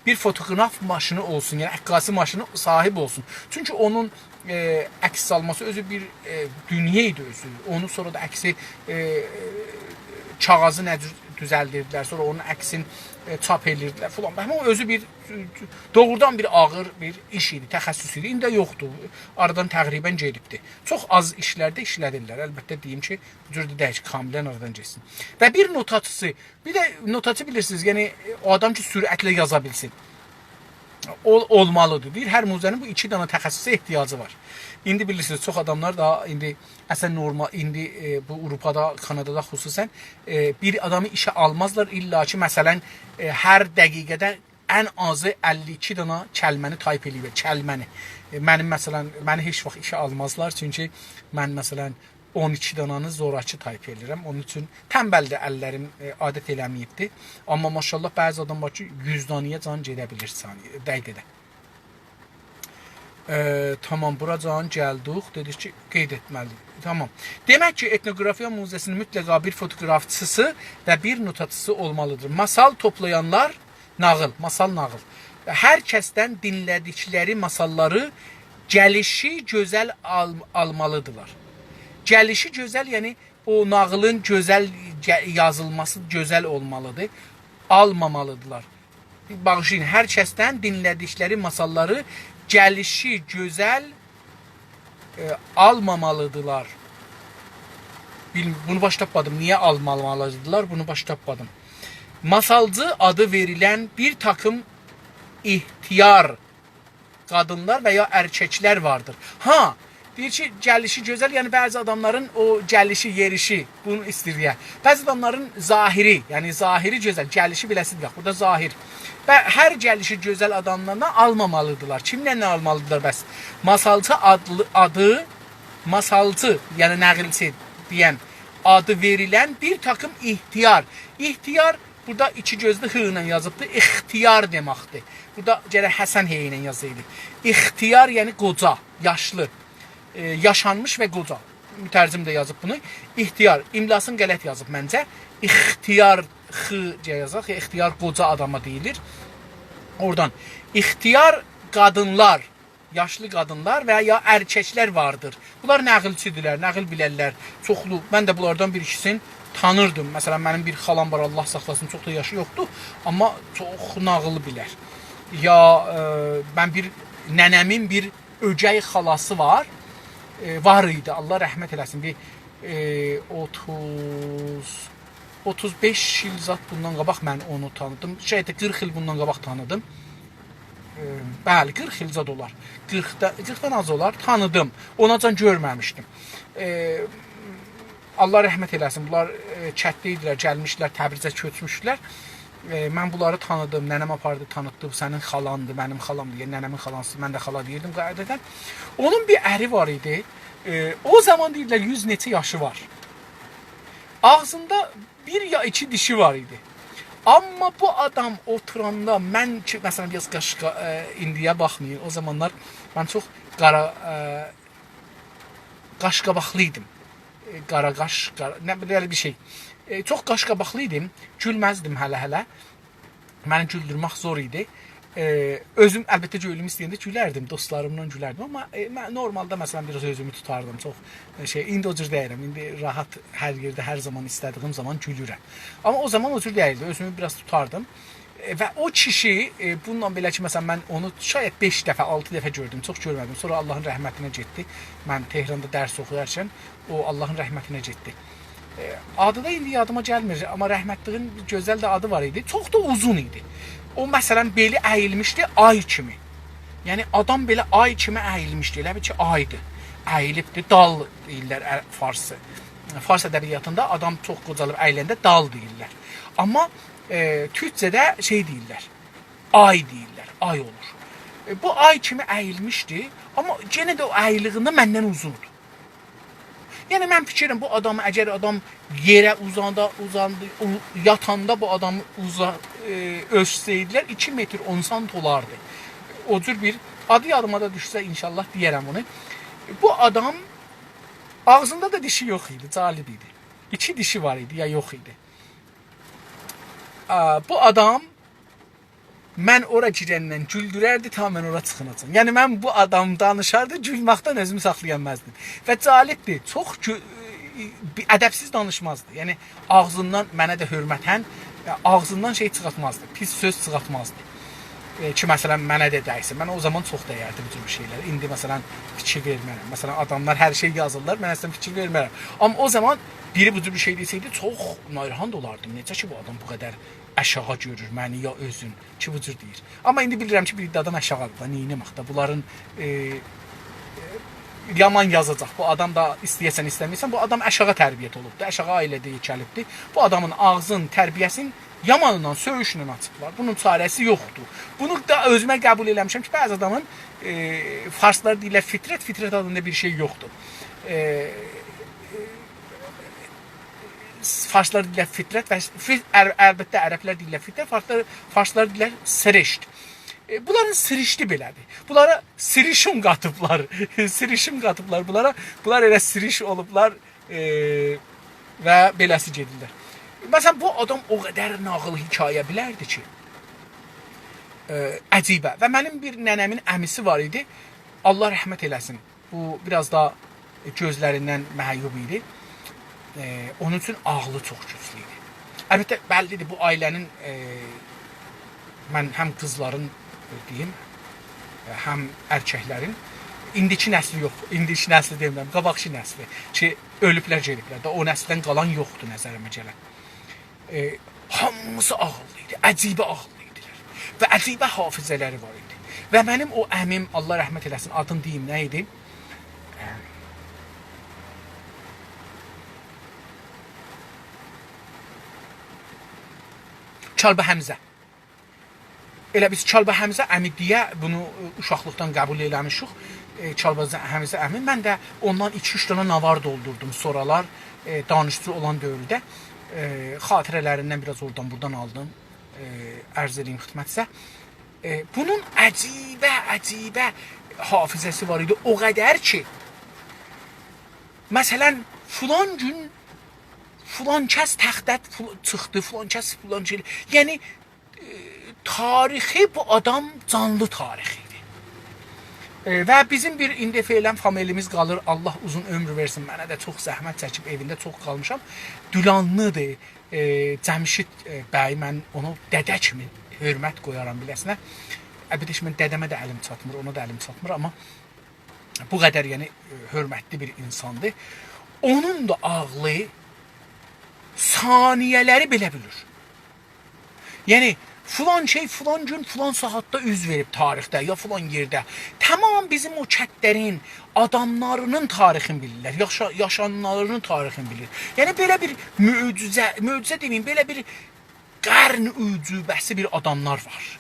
bir fotoqraf maşını olsun, yəni əkkasi maşını sahib olsun. Çünki onun əks salması özü bir dünya idi özü. Onu sonra da əksi kağızı nə düzəldirdilər, sonra onun əksin çap edirdilər falan. Amma o özü bir doğrudan bir ağır bir iş idi, təxəssüs idi. İndi yoxdur. Aradan təqribən gedibdi. Çox az işlərdə işlədirlər. Əlbəttə deyim ki, bu cür deyək kamilən aradan getsin. Və bir notaçısı, bir də notaçı bilirsiniz, yəni o adam ki sürətlə yaza bilsin. Olmalıdır. Deyir, hər muzənin bu 2 dənə təxəssüsə ehtiyacı var. İndi bilirsiniz, çox adamlar da indi əsən normal, indi bu Avropada, Kanadada xüsusən bir adamı işə almazlar. İlla ki, məsələn, hər dəqiqədə ən azı 52 dənə kəlməni tayp eləyir. Kəlməni. Mənim məsələn, məni heç vaxt işə almazlar. Çünki mən məsələn 12 dənəni zorakı tayp edirəm. Onun üçün tənbəldir, əllərim adət eləməyibdir. Amma maşallah bəzi adam var ki 100 dənəyə can gedə bilir saniyə, dəqiqədə. Tamam, buracan gəldik. Dedik ki, qeyd etməliyik. Tamam. Demək ki, etnografiya muzesinin mütləqa bir fotoqrafçısı və bir notaçısı olmalıdır. Masal toplayanlar, nağıl, masal nağıl. Hər kəsdən dinlədikləri masalları gəlişi gözəl almalıdırlar. Gəlişi gözəl, yəni o nağılın gözəl yazılması gözəl olmalıdır. Almamalıdırlar. Bağışlayın, hər kəsdən dinlədikləri masalları gəlişi gözəl almamalıdırlar. Bunu baş tapmadım. Niyə almamalıdırlar? Bunu baş tapmadım. Masalcı adı verilən bir takım ihtiyar qadınlar və ya erkəklər vardır. Ha, deyir ki, gəlişi gözəl, yəni bəzi adamların o gəlişi, yerişi, bunu istəyir. Bəzi adamların zahiri, yəni zahiri gözəl, gəlişi biləsidir. Burada zahir. Və hər gəlişi gözəl adamlarına almamalıdırlar. Kimlə nə almalıdırlar bəs? Masalçı adı, masalçı, yəni nəqilçi deyən adı verilən bir takım ihtiyar. İhtiyar burada 2 gözlü h ilə yazıbdır. İxtiyar deməkdir. Burada gərək Həsən h ilə yazıydı. İxtiyar yəni qoca, yaşlı, yaşanmış və qoca. Mütərcim də yazıb bunu. İhtiyar, imlasını qələt yazıb məncə. İxtiyar x yazaq, ixtiyar qoca adama deyilir. Oradan ixtiyar qadınlar, yaşlı qadınlar və ya erkəklər vardır. Bunlar nəqilçidirlər, nəqil bilərlər. Çoxlu, mən də bunlardan bir ikisini tanırdım. Məsələn, mənim bir xalam var, Allah saxlasın, çox da yaşı yoxdur, amma çox nağılı bilər. Ya mən bir nənəmin bir ögey xalası var. Var idi, Allah rəhmət eləsin. Bir 35 il zat bundan qabaq mən onu tanıdım. Şeydə 40 il bundan qabaq tanıdım. Bəli, 40 il zat olar. 40-dan az olar, tanıdım. Onacan görməmişdim. Allah rəhmət eləsin. Bunlar kətdə idilər, gəlmişlər, Təbrizə köçmüşlər. Mən bunları tanıdım, nənəm apardı, tanıtdı. Bu sənin xalandır, mənim xalamdır. Yəni nənəmin xalansı, mən də xala deyirdim qaydədən. Onun bir əri var idi. O zaman deyirlər 100 neçə yaşı var. Ağzında 1 ya 2 dişi var idi. Amma bu adam oturanda mən ki, məsələn, biraz indiyə baxmayın. O zamanlar mən çox qaşqabaqlı idim. Nə belə bir şey. Çox qaşqabaqlı idim. Gülməzdim hələ-hələ. Məni güldürmək zor idi. Özüm əlbəttə ki, ölüm istəyəndə gülərdim, dostlarımla gülərdim. Amma mən normalda məsələn biraz özümü tutardım. Çox indi o cür deyirəm. İndi rahat hər yerdə, hər zaman istədiyim zaman gülürəm. Amma o zaman o cür deyildi. Özümü biraz tutardım. Və o kişi bununla belə ki, məsələn, mən onu şayət 5 dəfə, 6 dəfə gördüm. Çox görmədim. Sonra Allahın rəhmətinə getdi. Mən Tehranda dərs oxuyarkən o Allahın rəhmətinə getdi. Adı da indi yadıma gəlmir. Amma rəhmətliyin gözəl də adı var idi. Çox da uzun idi. O məsələn beli əyilmişdi ay kimi. Yəni adam belə ay kimi əyilmişdi. Elə bir ki aydı. Əyilibdi, dal deyirlər farsça. Fars ədəbiyyatında adam çox qocalıb əyiləndə dal deyirlər. Amma türkcədə şey deyirlər. Ay deyirlər. Ay olur. Bu ay kimi əyilmişdi, amma yenə də o əyliyində məndən uzundur. Yəni mən fikirəm bu adamı əgər adam yerə uzandı, yatanda bu adamı ölçsəydilər 2 metr 10 sant olardı. O cür bir adı yadıma da düşsə inşallah deyərəm onu. Bu adam ağzında da dişi yox idi, calib idi. 2 dişi var idi ya yox idi. Bu adam mən ora girəndən güldürərdi, ta mən ora çıxınacam. Yəni mən bu adam danışardı, gülməkdən özümü saxlaya bilməzdim. Və calibdir, çox ədəbsiz danışmazdı. Yəni ağzından mənə də hörmətən ağzından şey çıxartmazdı. Pis söz çıxartmazdı. Ki məsələn mənə də dəysin. Mən o zaman çox dəyərdim bu cür şeylərə. İndi məsələn fikir vermərəm. Məsələn adamlar hər şey yazırlar, mən əslən fikir vermərəm. Amma o zaman biri bu cür bir şey desəydi çox narahat olardım. Necə ki bu adam bu qədər aşağı görür məni ya özün ki bu cür deyir. Amma indi bilirəm ki bir iddiadan aşağıdır da. Neyinəmək də bunların yaman yazacaq. Bu adam da istəyəsən istəmirsən bu adam aşağı tərbiyyət olubdu. Aşağı ailədə yekəlibdi. Bu adamın ağzın tərbiyəsinin yamanından, söyüşlə açıblar. Bunun çarəsi yoxdur. Bunu da özümə qəbul eləmişəm ki, bəzi adamın farslar deyirlər fitrət, fitrət adında bir şey yoxdur. Farslar deyirlər fitrət və əlbəttə ərəblər deyirlər fitrət, farslar deyirlər sirişt. Bunların sirişti belədir. Bunlara sirişim qatıblar. Sirişim qatıblar bunlara. Bunlar elə siriş olublar və beləsi gedirlər. Məsələn, bu adam o qədər nağıl hikayə bilərdi ki, əcibə. Və mənim bir nənəmin əmisi var idi. Allah rəhmət eləsin. Bu, biraz da gözlərindən məhəyyub idi. Onun üçün ağlı çox güclü idi. Əlbəttə, bəllidir, bu ailənin, mən həm qızların, deyim, həm erkəklərin, indiki nəsli yox, indiki nəsli demirəm, qabaqçı nəsli ki, ölüblər, gediblər də, o nəsildən qalan yoxdur nəzərimə gələn. Hamısı ağıllı idi, əcibə ağıllı idilər və əcibə hafizələri var idi. Və mənim o əmim, Allah rəhmət eləsin, adın deyim, nə idi? Çalba Həmzə. Elə biz Çalba Həmzə əmi deyə bunu uşaqlıqdan qəbul eləmişik. Çalba Həmzə əmi. Mən də ondan 2-3 dənə navar doldurdum sonralar danışıcı olan dövrdə. Xatirələrindən biraz oradan buradan aldım. Ərz edeyim xidmətsə. Bunun əcibə hafizəsi var idi. O qədər ki, məsələn, filan gün filan kəs təxtə çıxdı, filan kəs filan şey. Yəni, tarixi bu adam canlı tarixidir. Və bizim bir indi feylən familimiz qalır, Allah uzun ömür versin, mənə də çox zəhmət çəkib, evində çox qalmışam. Dülanlıdır, Cəmşid bəy, mən onu dədə kimi hörmət qoyaram biləsinə. Əlbəttə ki, mən dədəmə də əlim çatmır, ona da əlim çatmır, amma bu qədər yəni hörmətli bir insandır. Onun da ağlı saniyələri belə bilir. Yəni, filan şey, filan gün, filan saatda üz verib tarixdə, ya filan yerdə. Tamam bizim o kətlərin, adamlarının tarixini bilirlər, yaşananlarının tarixini bilir. Yəni, belə bir möcüzə deməyim, belə bir qərn ücübəsi bir adamlar var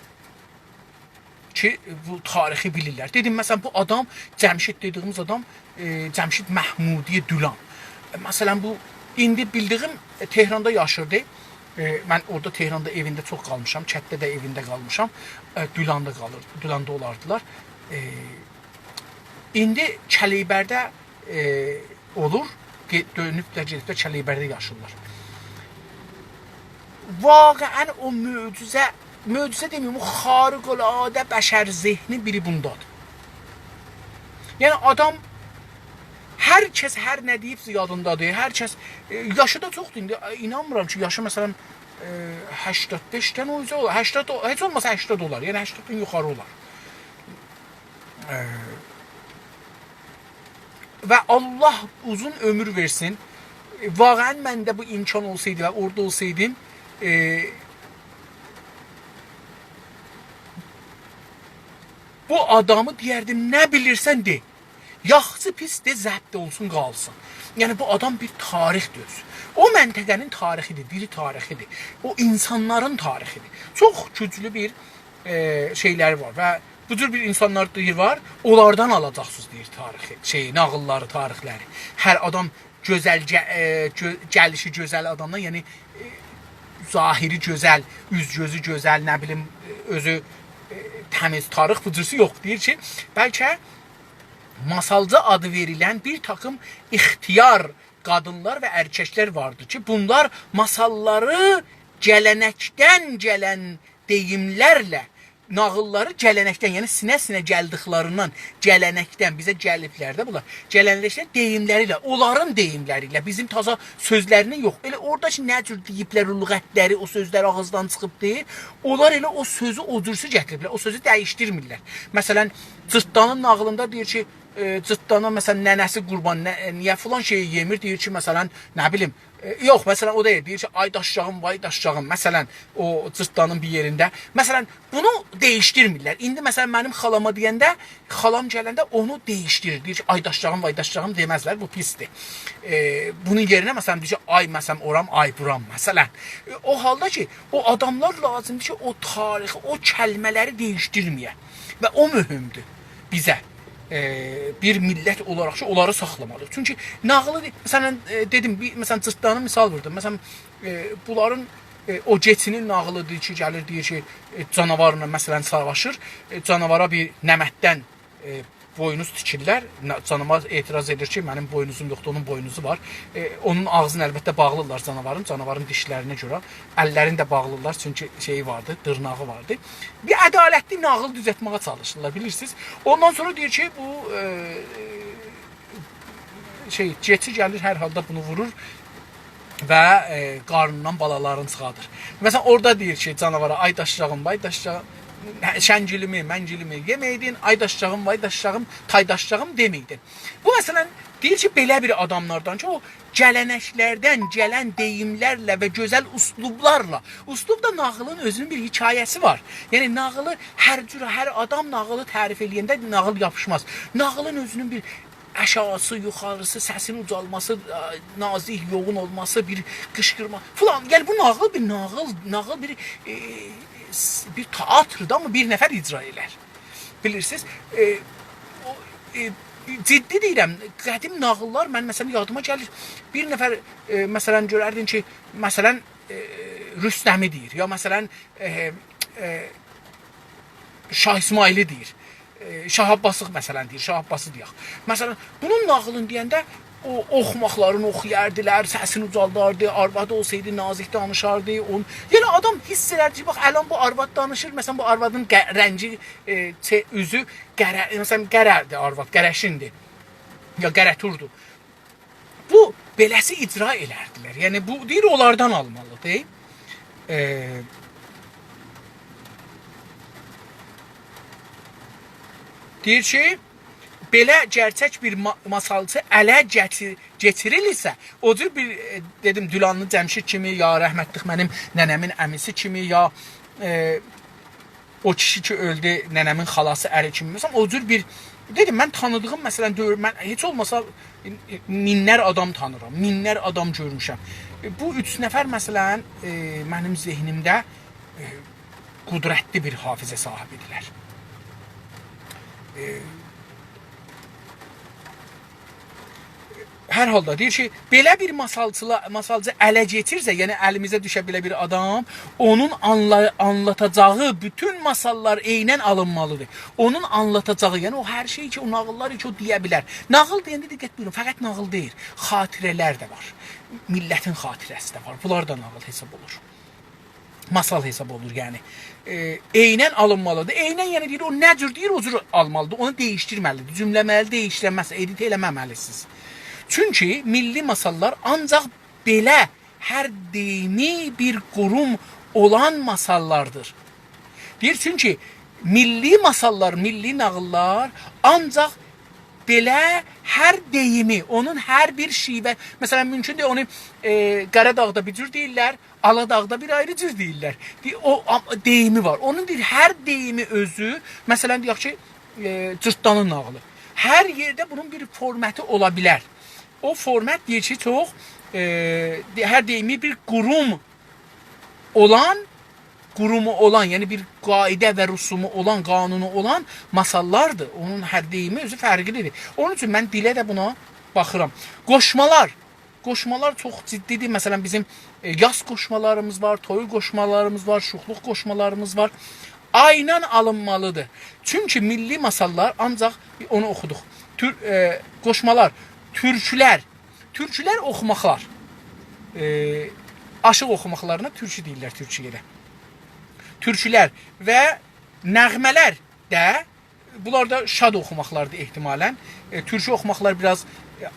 ki, bu tarixi bilirlər. Dedim, məsələn, bu adam, Cəmşid dediyimiz adam, Cəmşid Məhmudiyə Dülan. Məsələn, bu, indi bildiyim Tehranda yaşırdı. Mən orada Tehranda evində çox qalmışam, Kətdə də evində qalmışam, Dülanda olardılar. İndi Kəlibərdə olur, dönüblər, gediblər Kəlibərdə yaşırlar. Vaqəən o möcüzə deməyim, o xariqəladə bəşər zehni biri bundadır. Yəni adam, hər kəs hər nə deyibsə yadındadır, hər kəs, yaşı da çoxdur, indi inanmıram ki, yaşı məsələn 85-dən o üzə olar, heç olmasa 80 olar, yəni 80-dən yuxarı olar. Və Allah uzun ömür versin, vaqəən məndə bu imkan olsaydı və orada olsaydım, bu adamı deyərdim, nə bilirsən de. Yaxşı pis de zəbt olsun qalsın. Yəni bu adam bir tarixdir. O məntəqənin tarixidir, diri tarixidir. O insanların tarixidir. Çox güclü bir şeylər var və bu cür bir insanlar var, onlardan alacaqsınız deyir tarixi, nağılları, tarixləri. Hər adam gəlişi gözəl adamdan, yəni zahiri gözəl, üz-gözü gözəl, nə bilim, özü təmiz tarix bu cürsi yox. Deyir ki, bəlkə masalcı adı verilən bir takım ixtiyar qadınlar və erkəklər vardır ki, bunlar masalları gələnəkdən gələn deyimlərlə nağılları gələnəkdən, yəni sinə-sinə gəldiklərindən, gələnəkdən bizə gəliblər də bunlar. Gələnəkdən deyimləri ilə, onların deyimləri ilə, bizim taza sözlərinin yox. Elə orada ki, nə cür deyiblər, lüğətləri, o sözlər ağızdan çıxıb deyir. Onlar elə o sözü o cürsə gətiriblər, o sözü dəyişdirmirlər. Məsələn, Cırtdanın nağılında deyir ki, Cırtdana məsələn nənəsi qurban, niyə filan şeyi yemir, deyir ki, məsələn, nə bilim, yox, məsələn, o deyir ki, ay daşacağım, vay daşacağım, məsələn, o Cırtdanın bir yerində. Məsələn, bunu dəyişdirmirlər. İndi, məsələn, mənim xalama deyəndə, xalam gələndə onu dəyişdirir. Deyir ki, ay daşacağım, vay daşacağım deməzlər, bu pisdir. Bunun yerinə, məsələn, deyir ki, ay, məsələn, oram, ay buram, məsələn. O halda ki, o adamlar lazımdır ki, o tarixi, o kəlmələri dəyişdirməyə. Və o mühümdür bizə. Bir millət olaraq ki, onları saxlamalıyıq. Çünki nağılı, məsələn, dedim, məsələn, Cırtdanın misal vurdum. Məsələn, bunların o keçinin nağılıdır ki, gəlir, deyir ki, canavarla, məsələn, savaşır. Canavara bir nəmətdən boynuz tikirlər. Canavar etiraz edir ki, mənim boynuzum yoxdur, onun boynuzu var. Onun ağzını əlbəttə bağlırlar canavarın dişlərinə görə. Əllərini də bağlırlar, çünki şeyi vardı, dırnağı vardı. Bir ədalətli nağıl düzəltməyə çalışırlar, bilirsiniz. Ondan sonra deyir ki, bu keçi gəlir, hər halda bunu vurur və qarnından balalarını çıxardır. Məsələn, orada deyir ki, canavara, ay daşacağım, vay daşacağım, şəngilimi, məngilimi yeməydin, ay daşacağım, vay daşacağım, tay daşacağım deməydin. Bu, məsələn, deyir ki, belə bir adamlardan ki, o gələnəklərdən gələn deyimlərlə və gözəl uslublarla. Uslub da nağılın özünün bir hikayəsi var. Yəni, nağılı hər cür, hər adam nağılı tərif eləyəndə nağıl yapışmaz. Nağılın özünün bir aşağısı, yuxarısı, səsin ucalması, nazih, yoğun olması, bir qışqırma falan. Yəni, bu nağıl bir nağıl bir teatrda mı bir nəfər icra elər. Bilirsiniz, ciddi deyirəm, qədim nağıllar mən məsələn yadıma gəlir. Bir nəfər məsələn görərdin ki, məsələn Rüstəmi deyir, ya məsələn Şah İsmaili deyir. Şah Abbası məsələn deyir, Şah Abbası deyək. Məsələn, bunun nağılını deyəndə o oxumaqlarını oxuyardılar, səsini ucaldardı, arvadı olsaydı nazik danışardı. Yəni adam hiss edərdi ki, bax, ələn bu arvad danışır, məsələn, bu arvadın rəngi, üzü, məsələn, qərərdir arvad, qərəşindir, ya qərəturdur. Bu, beləsi icra elərdilər. Yəni, bu, deyir, onlardan almalıdır. Deyir ki, belə gerçək bir masalçı ələ getirilirsə, o cür bir, dedim, Dülanlı Cəmşid kimi, ya rəhmətlik mənim nənəmin əmisi kimi, ya o kişi ki öldü, nənəmin xalası əri kimi, məsələn, o cür bir, dedim, mən tanıdığım, məsələn, mən heç olmasa minlər adam tanıram, minlər adam görmüşəm. Bu 3 nəfər, məsələn, mənim zehnimdə qudrətli bir hafizə sahibidirlər. Hər halda deyir ki, belə bir masalcı ələ getirsə, yəni əlimizə düşə belə bir adam, onun anlatacağı bütün masallar eynən alınmalıdır. Onun anlatacağı, yəni o hər şey ki, o nağıllar ki, o deyə bilər. Nağıl deyəndə diqqət buyurun, fəqət nağıl deyil, xatirələr də var. Millətin xatirəsi də var, bunlar da nağıl hesab olur. Masal hesab olur, yəni. Eynən alınmalıdır. Eynən, yəni deyir, o nə cür deyir, o cür almalıdır, onu dəyişdirməlidir. Cümləməli, dəyişdirməsi, edit eləməməlisiniz. Çünki milli masallar ancaq belə hər deyimi bir qurum olan masallardır. Deyir, çünki milli masallar, milli nağıllar ancaq belə hər deyimi, onun hər bir şivə, məsələn, mümkündür onu Qaradağda bir cür deyirlər, Aladağda bir ayrı cür deyirlər. O deyimi var. Onun deyir, hər deyimi özü, məsələn, deyək ki, Cırtdanın nağılı. Hər yerdə bunun bir formatı ola bilər. O format deyir ki, çox hər deyimi bir qurumu olan, yəni bir qaidə və rüsumu olan, qanunu olan masallardır. Onun hər deyimi özü fərqlidir. Onun üçün mən dilə də buna baxıram. Qoşmalar çox ciddidir. Məsələn, bizim yaz qoşmalarımız var, toy qoşmalarımız var, şuxluq qoşmalarımız var. Aynan alınmalıdır. Çünki milli masallar ancaq, onu oxuduq, qoşmalar, türkülər oxumaqlar, aşıq oxumaqlarına türkü deyirlər Türkiyədə. Türkülər və Nəğmələr də bunlar da şad oxumaqlardır ehtimalən. Türkü oxumaqlar biraz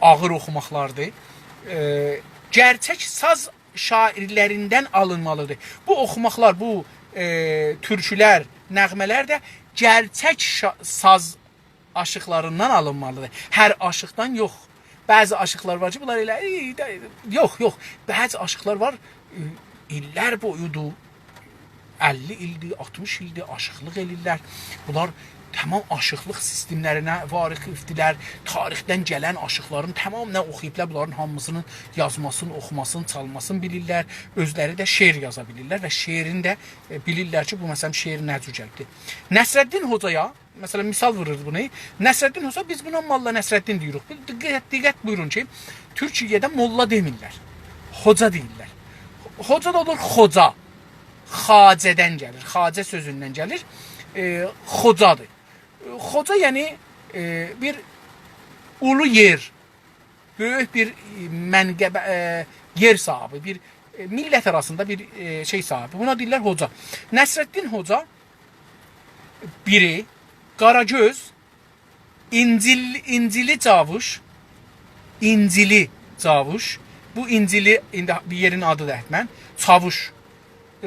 ağır oxumaqlardır. Gerçək saz şairlərindən alınmalıdır. Bu oxumaqlar, bu türkülər, nəğmələr də gerçək saz aşıqlarından alınmalıdır. Hər aşıqdan yox. Bəzi aşıqlar var ki, bunlar elə yox. Bəzi aşıqlar var, illər boyudur. 50 ildir, 60 ildir aşıqlıq elirlər. Bunlar tamam aşıqlıq sistemlərinə varıqdilər. Tarixdən gələn aşıqların tamamını oxuyublar. Bunların hamısının yazmasını, oxumasını, çalmasını bilirlər. Özləri də şeir yaza bilirlər və şeirin də bilirlər ki, bu məsələn şeir nə cür gəlibdir. Nəsrəddin Hocaya, məsələn misal vurur bunu. Nəsrəddin Hoca biz buna Molla Nəsrəddin deyirik. Diqqət buyurun ki, Türkiyədə molla demirlər. Hoca deyirlər. Hoca da olur xoca. Xacədən gəlir. Xacə sözündən gəlir. Xocadır. Xoca yəni bir ulu yer, böyük bir mənqəbə yer sahibi, bir millət arasında bir şey sahibi. Buna deyirlər hoca. Nəsrəddin Hoca biri Qaragöz, İncili Cavuş, İncili Cavuş. Bu İncili indi bir yerin adıdır həttəmən. Cavuş.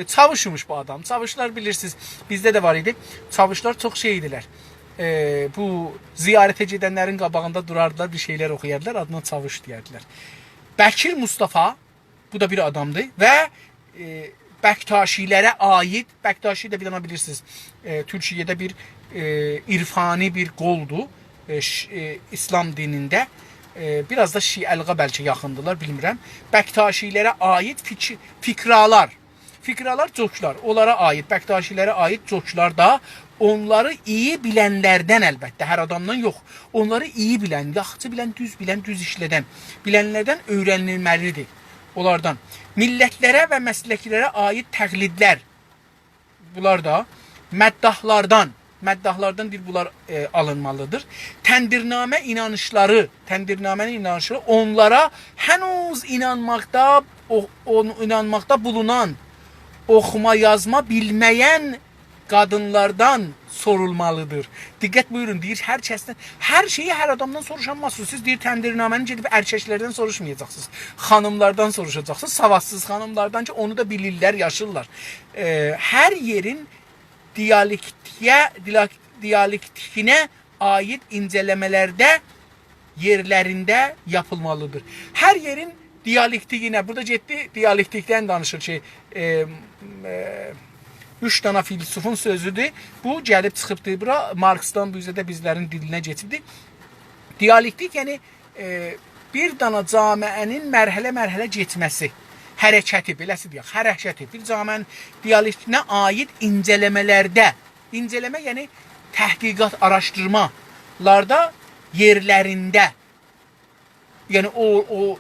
Çavuşmuş bu adam. Çavuşlar bilirsiniz bizdə də var idi. Çavuşlar çox şey idilər. Bu ziyarətə gedənlərin qabağında durardılar, bir şeylər oxuyardılar, adına çavuş deyərdilər. Bəkir Mustafa, bu da bir adamdır və Bəktaşilərə aid, Bəktaşi də bir dana bilirsiniz, Türkiyədə bir irfani bir qoldur İslam dinində. Biraz da Şiəliğa bəlkə yaxındılar, bilmirəm. Bəktaşilərə aid fikralar. Fikralar coçlar, onlara aid, Bəktaşilərə aid coçlar da onları iyi bilənlərdən əlbəttə, hər adamdan yox. Onları iyi bilən, yaxşı bilən, düz işlədən, bilənlərdən öyrənilməlidir. Onlardan millətlərə və məsləklərə aid təqlidlər, bunlar da məddahlardan bunlar alınmalıdır. Təndirnamə inanışları onlara hənuz inanmaqda bulunan, oxuma yazma bilməyən qadınlardan sorulmalıdır. Diqqət buyurun, deyir hər kəsdən, hər şeyi hər adamdan soruşamazsınız. Siz deyir təndirnaməni gedib erkəklərdən soruşmayacaqsınız. Xanımlardan soruşacaqsınız. Savadsız xanımlardan ki, onu da bilirlər, yaşırlar. Hər yerin dialektikinə aid incələmələrdə yerlərində yapılmalıdır. Hər yerin dialektikinə, burada getdi, dialektikdən danışır ki, 3 dana filosofun sözüdür. Bu gəlib çıxıbdır bura, Marksdan bu üzrə bizlərin dilinə keçibdir. Dialektik yəni bir dana camiənin mərhələ keçməsi, hərəkəti, beləsi deyək, hərəkəti, bir camiənin dialektinə aid incələmələrdə, incələmə yəni təhqiqat, araşdırmalarda yerlərində, yəni o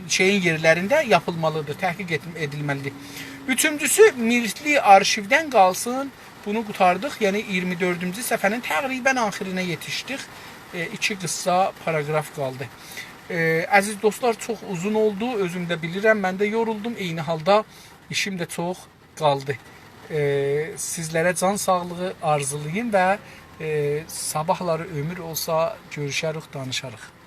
şeyin yerlərində yapılmalıdır, təhqiq edilməlidir. Üçüncüsü, milli arşivdən qalsın, bunu qutardıq, yəni 24-cü səfənin təqribən axirinə yetişdik. 2 qısa paragraf qaldı. Əziz dostlar, çox uzun oldu, özüm də bilirəm, mən də yoruldum, eyni halda işim də çox qaldı. Sizlərə can sağlığı arzulayın və sabahları ömür olsa görüşərik, danışarıq.